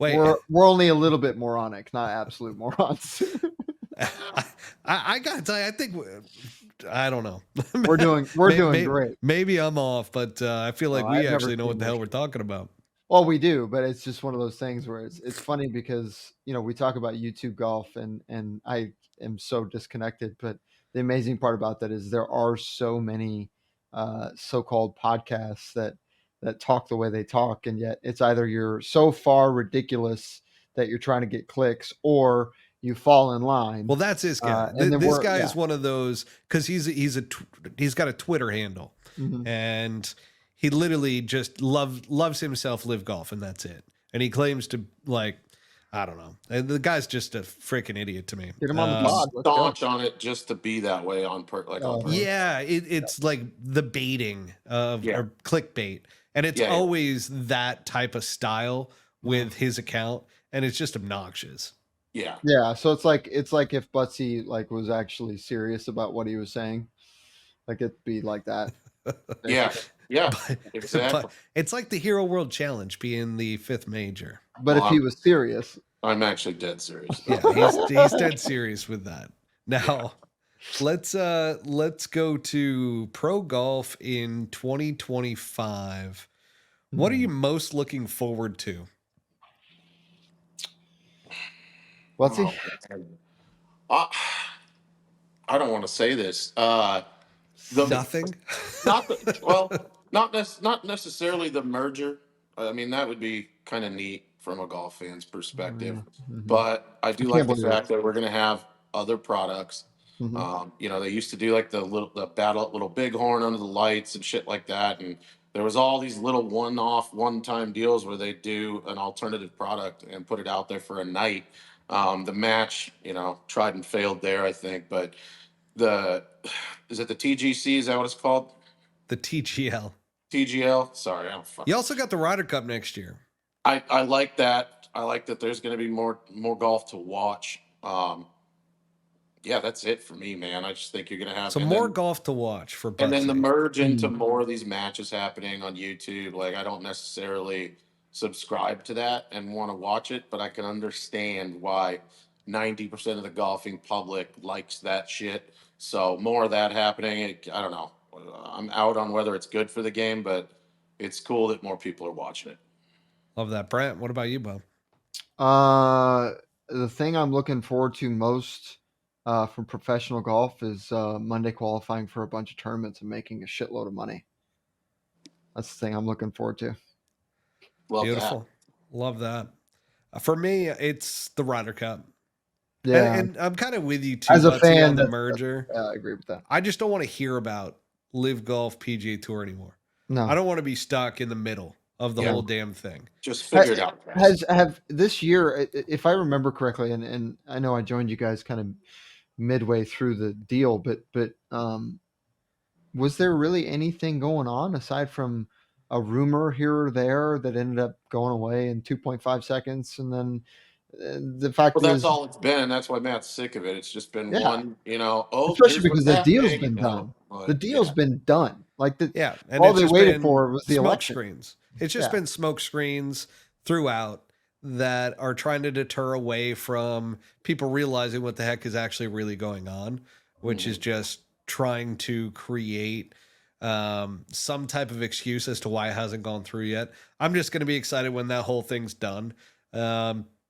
Wait, we're only a little bit moronic, not absolute morons. I gotta tell you, I think I don't know. We're doing great. Maybe I'm off, but I feel like we actually know what the hell we're talking about. Well, we do, but it's just one of those things where it's funny because we talk about YouTube golf and I am so disconnected. But the amazing part about that is there are so many so-called podcasts that talk the way they talk, and yet it's either you're so far ridiculous that you're trying to get clicks, or you fall in line. Well, that's his guy. This guy is one of those because he's got a Twitter handle, and he literally just loves himself, live golf, and that's it. And he claims to I don't know. The guy's just a freaking idiot to me. Get him on the pod. Staunch on it just to be that way on purpose. Yeah, it's like the baiting of or clickbait, and it's always that type of style with his account, and it's just obnoxious. Yeah. Yeah. So it's like if Buttsy was actually serious about what he was saying, it'd be like that. Yeah. Yeah. Exactly. But it's like the Hero World Challenge being the 5th major. But if he was serious, I'm actually dead serious. Yeah, he's dead serious with that. Now, let's go to pro golf in 2025. What are you most looking forward to? Buttsy? I don't want to say this. The Nothing. not the, well, not necessarily the merger. I mean, that would be kind of neat from a golf fan's Oh, perspective. yeah. Mhm. But I I do can't like the believe it. fact that we're going to have other products. Mhm. You know, they used to do like the battle little bighorn under the lights and shit like that, and there was all these little one-off, one-time deals where they do an alternative product and put it out there for a night. The match, you know, tried and failed there, I think, but the is it the TGC? Is that what it's called? The TGL. TGL. Sorry, I don't You fucking. also got the Ryder Cup next year. I like that. I like that. There's going to be more golf to watch. Yeah, that's it for me, man. I just think you're going to have, So more golf to watch for and then the Buttsy. merge into Mm. more of these matches happening on YouTube. Like I don't necessarily subscribe to that and want to watch it, but I can understand why 90% of the golfing public likes that shit. So more of that happening. I don't know. I'm out on whether it's good for the game, but it's cool that more people are watching it. Love that. Brent, what about you, Bo? The thing I'm looking forward to most from professional golf is Monday qualifying for a bunch of tournaments and making a shitload of money. That's the thing I'm looking forward to. Love that. Beautiful. Love that. For me, it's the Ryder Cup. Yeah, And I'm kind of with you too, as a Buttsy, fan, on the merger. I agree with that. I just don't want to hear about Live Golf PGA Tour anymore. No, I don't want to be stuck in the middle of the Yeah. whole damn thing. Just figure it out. have this year, if I remember correctly, and I know I joined you guys kind of midway through the deal, but was there really anything going on aside from a rumor here or there that ended up going away in 2.5 seconds, and then the fact Well, that's is, all it's been. That's why Matt's sick of it. It's just been yeah, one, you know, oh, especially here's because what's the deal's happening, been you know. done. The But deal's yeah, been done. Like Yeah. And all it's they just waited been for was the smoke election. screens. It's just Yeah. been smoke screens throughout that are trying to deter away from people realizing what the heck is actually really going on, which is just trying to create some type of excuse as to why it hasn't gone through yet. I'm just going to be excited when that whole thing's done.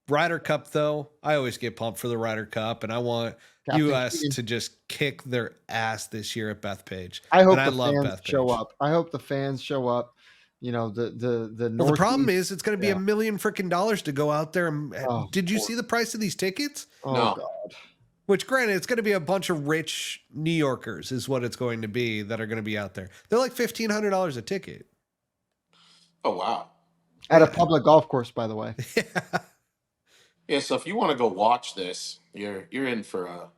Ryder Cup, though, I always get pumped for the Ryder Cup, and I want Captain US Keegan. to just kick their ass this year at Bethpage. I hope And I the love fans show Bethpage. up. I hope the fans show up. You know, the Well, the problem Northeast. is it's going to be Yeah. $1 million freaking dollars to go out there. And Oh, did you poor- see the price of these tickets? Oh No. God. Which, granted, it's going to be a bunch of rich New Yorkers, is what it's going to be, that are going to be out there. They're like $1,500 a ticket. oh wow. At a Yeah. public golf course, by the way. Yeah, so if you want to go watch this, you're in for a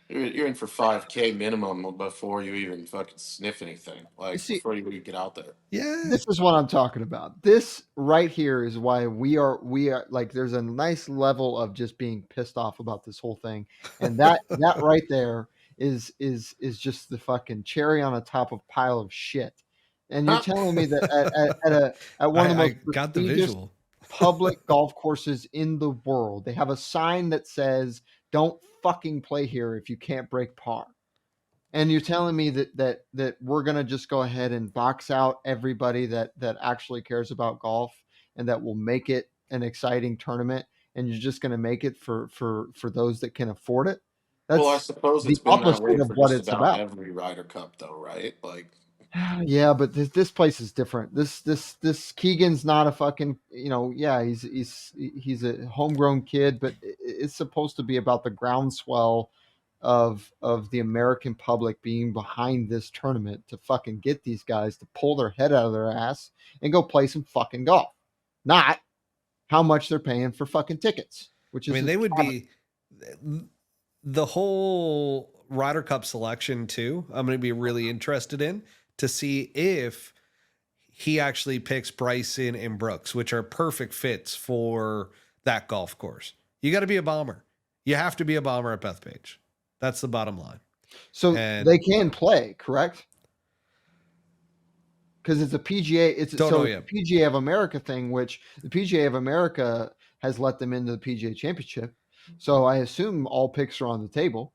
you're in for 5K minimum before you even fucking sniff anything. Like See, before you even get out there. Yeah. this is what I'm talking about. This right here is why we are like there's a nice level of just being pissed off about this whole thing. And that right there is just the fucking cherry on the top of pile of shit. And you're telling me that at one of the I most got the prestigious visual. public golf courses in the world, they have a sign that says, "Don't fucking play here if you can't break par." And you're telling me that we're gonna just go ahead and box out everybody that actually cares about golf and that will make it an exciting tournament, and you're just gonna make it for those that can afford it? Well, I That's suppose the it's been that way opposite of for what just it's about about. every Ryder Cup, though, right? Like, Yeah, but this place is different. This Keegan's not a fucking, yeah, he's a homegrown kid, but it's supposed to be about the groundswell of the American public being behind this tournament to fucking get these guys to pull their head out of their ass and go play some fucking golf. Not how much they're paying for fucking tickets, which I is mean, a they would travesty. be the whole Ryder Cup selection, too. I'm going to be really interested in to see if he actually picks Bryson and Brooks, which are perfect fits for that golf course. You got to be a bomber. You have to be a bomber at Bethpage. That's the bottom line. So And they can play, correct? Because it's a PGA. It's Don't so know it's yet. a PGA of America thing, which the PGA of America has let them into the PGA Championship. So I assume all picks are on the table.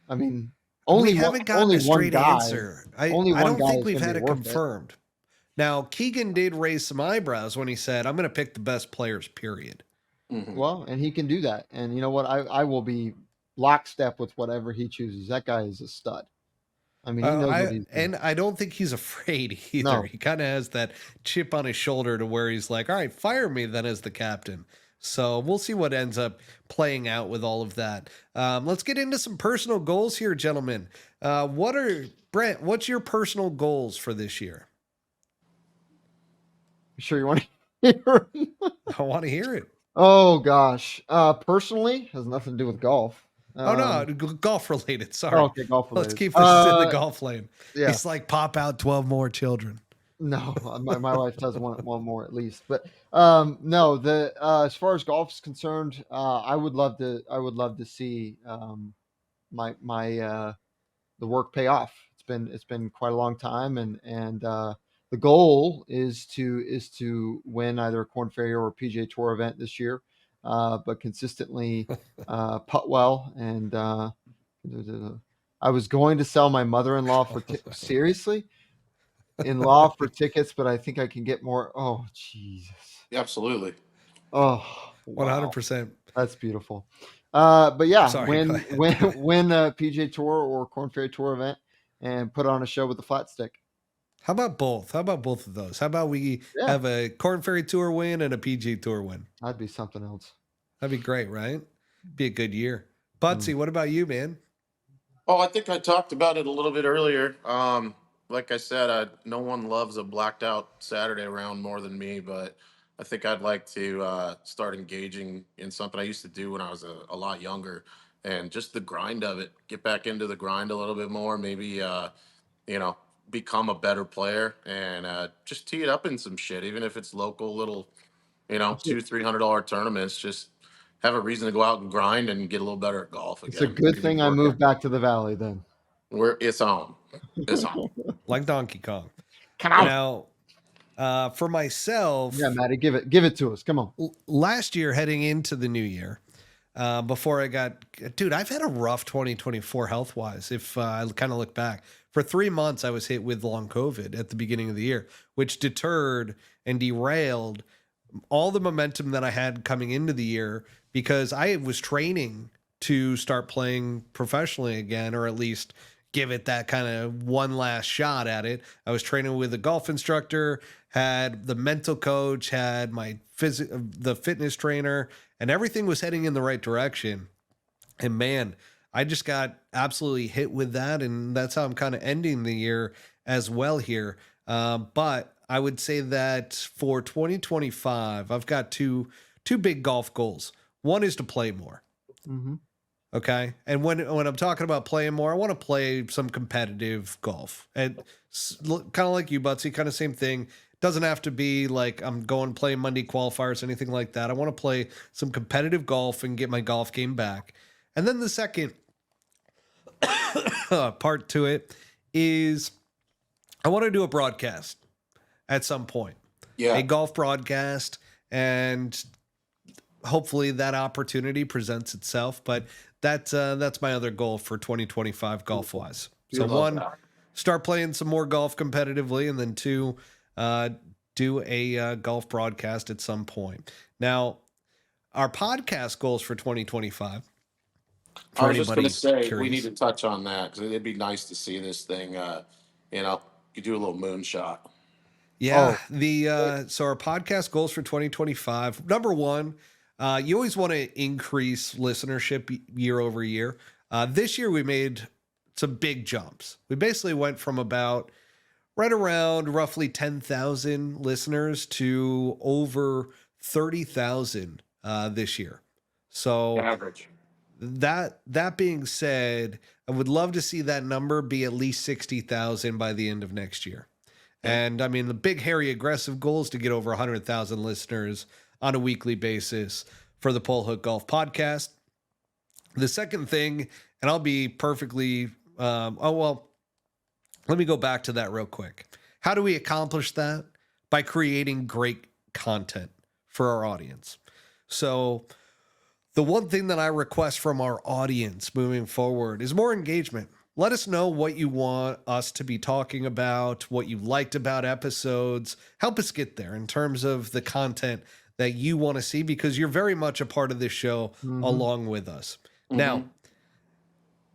I mean, we haven't gotten only a one straight guy. answer. I Only one don't guy think is we've going to had be it worth it. confirmed. Now, Keegan did raise some eyebrows when he said, I'm going to pick the best players, period. mhm. Well, and he can do that. And you know what? I will be lockstep with whatever he chooses. That guy is a stud. I mean, he knows what he's doing. I don't think he's afraid either. No. He kind of has that chip on his shoulder to where he's like, all right, fire me then as the captain. So we'll see what ends up playing out with all of that. Let's get into some personal goals here, gentlemen. Brent, what's your personal goals for this year? You sure you want to hear it? I want to hear it. Oh gosh. Personally, has nothing to do with golf. Oh no, golf related. Sorry. Okay, golf related. Let's keep this in the golf lane. Yeah. It's like pop out 12 more children. No, my wife does want one more at least. But no, the as far as golf is concerned, I would love to see my the work pay off. It's been quite a long time, and the goal is to win either a Korn Ferry or a PGA Tour event this year, but consistently putt well. And I was going to sell my mother-in-law for seriously in-law for tickets, but I think I can get more. Oh Jesus! Absolutely. Oh, wow. 100%. That's beautiful. But yeah, Sorry, win a PGA Tour or Korn Ferry Tour event and put on a show with the flat stick. How about both? How about both of those? How about we have a Korn Ferry Tour win and a PGA Tour win? That'd be something else. That'd be great, right? Be a good year. Buttsy, what about you, man? Oh, I think I talked about it a little bit earlier. Like I said, no one loves a blacked out Saturday round more than me, but I think I'd like to start engaging in something I used to do when I was a lot younger, and just the grind of it. Get back into the grind a little bit more. Maybe become a better player and just tee it up in some shit, even if it's local little, $200-300 tournaments. Just have a reason to go out and grind and get a little better at golf again. It's a good thing I moved back to the Valley then. It's on. It's on. Like Donkey Kong. Come on. Now, for myself, yeah, Matty, give it to us. Come on. Last year, heading into the new year, before I I've had a rough 2024 health wise. If I kind of look back, for 3 months, I was hit with long COVID at the beginning of the year, which deterred and derailed all the momentum that I had coming into the year, because I was training to start playing professionally again, or at least give it that kind of one last shot at it. I was training with a golf instructor, had the mental coach, had my the fitness trainer, and everything was heading in the right direction. And man, I just got absolutely hit with that. And that's how I'm kind of ending the year as well here. But I would say that for 2025, I've got two big golf goals. One is to play more. Mm-hmm. Okay. And when I'm talking about playing more, I want to play some competitive golf, and kind of like you, Buttsy, kind of same thing. Doesn't have to be like I'm going play Monday qualifiers, anything like that. I want to play some competitive golf and get my golf game back. And then the second part to it is I want to do a broadcast at some point. Yeah. A golf broadcast, and hopefully that opportunity presents itself. But that's my other goal for 2025 golf wise. So one, start playing some more golf competitively, and then two, do a golf broadcast at some point. Now, our podcast goals for 2025. I was just going to say, curious, we need to touch on that, because it'd be nice to see this thing, you do a little moonshot. Yeah. So our podcast goals for 2025, number one, you always want to increase listenership year over year. This year we made some big jumps. We basically went from about right around roughly 10,000 listeners to over 30,000 this year. So Average. That being said, I would love to see that number be at least 60,000 by the end of next year. And I mean, the big, hairy, aggressive goal is to get over 100,000 listeners on a weekly basis for the Pole Hook Golf Podcast. The second thing, and I'll be perfectly, let me go back to that real quick. How do we accomplish that? By creating great content for our audience. So the one thing that I request from our audience moving forward is more engagement. Let us know what you want us to be talking about, what you liked about episodes. Help us get there in terms of the content that you want to see, because you're very much a part of this show along with us. Mm-hmm. Now,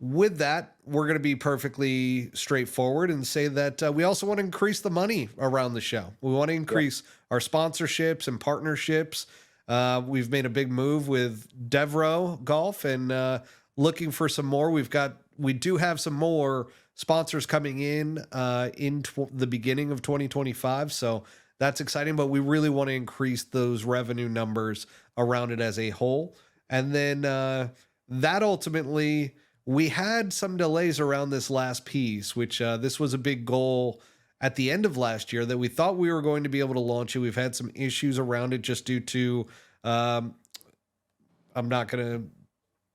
with that, we're going to be perfectly straightforward and say that we also want to increase the money around the show. We want to increase our sponsorships and partnerships. We've made a big move with Devro Golf and looking for some more. We do have some more sponsors coming in the beginning of 2025. So that's exciting, but we really want to increase those revenue numbers around it as a whole. And then that ultimately, we had some delays around this last piece, which this was a big goal at the end of last year that we thought we were going to be able to launch it. We've had some issues around it just due to, I'm not going to.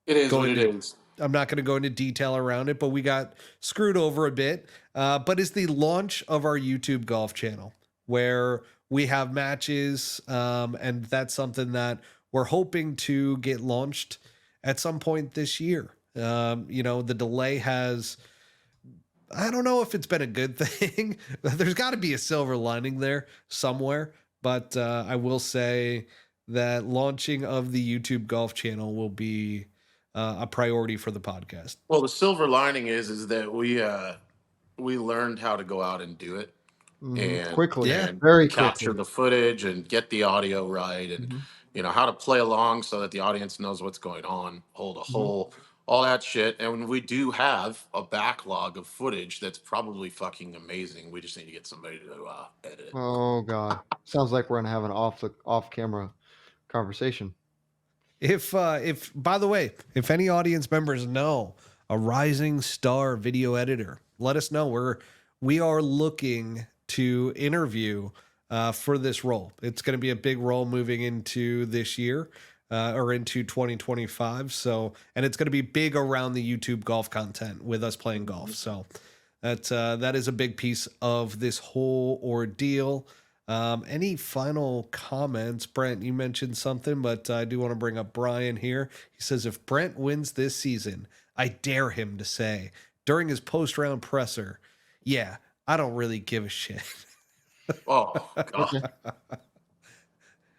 It is what it is. I'm not going to go into detail around it, but we got screwed over a bit. But it's the launch of our YouTube golf channel where we have matches. And that's something that we're hoping to get launched at some point this year. The delay has, I don't know if it's been a good thing. There's got to be a silver lining there somewhere. But I will say that launching of the YouTube golf channel will be a priority for the podcast. Well, the silver lining is that we learned how to go out and do it and quickly, and very capture quickly. the footage and get the audio right, and how to play along so that the audience knows what's going on, hold a hole, all that shit. And we do have a backlog of footage that's probably fucking amazing. We just need to get somebody to edit it. Oh God, sounds like we're gonna have an off camera conversation. If by the way, if any audience members know a rising star video editor, let us know. We are looking to interview for this role. It's going to be a big role moving into this year or into 2025. So, and it's going to be big around the YouTube golf content with us playing golf. So that is a big piece of this whole ordeal. Any final comments? Brent, you mentioned something, but I do want to bring up Brian here. He says, if Brent wins this season, I dare him to say during his post-round presser, yeah, I don't really give a shit. Oh, God.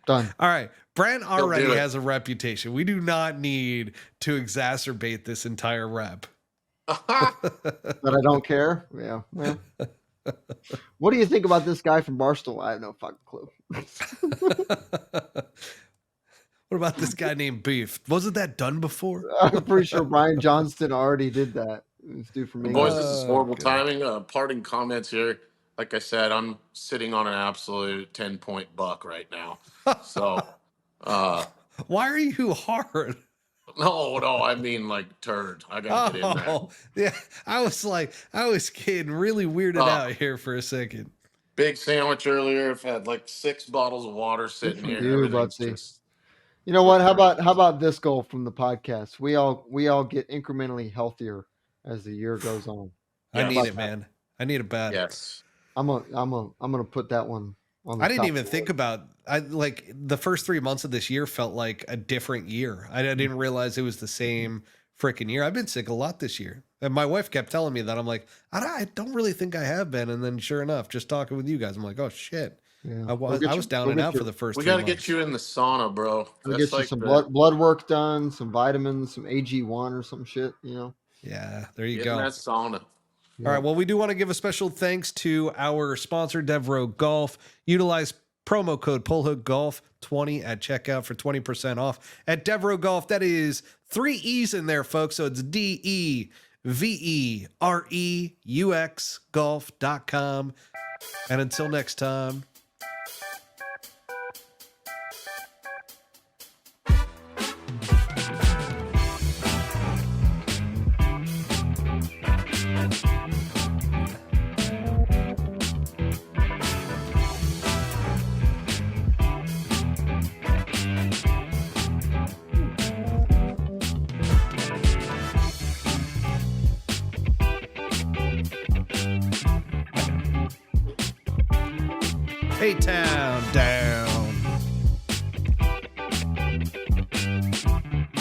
Done. All right. Brent already do it. has a reputation. We do not need to exacerbate this entire rep. But I don't care. Yeah. Well. What do you think about this guy from Barstool? I have no fucking clue. What about this guy named Beef? Wasn't that done before? I'm pretty sure Brian Johnston already did that. This dude from England. Boys, this is horrible Okay. timing. Parting comments here. Like I said, I'm sitting on an absolute 10-point buck right now. So, Why are you hard? no, I mean like turd. I gotta get in there. Oh, yeah. I was getting really weirded out here for a second. Big sandwich earlier. I've had like 6 bottles of water sitting here. You, Everything's Buttsy. just- You know what? How about this goal from the podcast? We all get incrementally healthier as the year goes on. I Yeah. need it, man. I need it bad. Yes. I'm gonna put that one on the I didn't top even of the think list. about the first 3 months of this year felt like a different year. I didn't realize it was the same freaking year. I've been sick a lot this year. And my wife kept telling me that. I'm like, I don't really think I have been. And then sure enough, just talking with you guys, I'm like, oh shit. Yeah. I was down and out for the first We 3 got to months. get you in the sauna, bro. We'll That's get you like some the- blood work done, some vitamins, some AG1 or some shit, you know. Yeah, there you get in go. that sauna. Yeah. All right. Well, we do want to give a special thanks to our sponsor, Devro Golf. Utilize promo code PullHookGolf20 at checkout for 20% off at Devro Golf. That is 3 E's in there, folks. So it's DEVEREUX golf.com. And until next time. Hey, town down.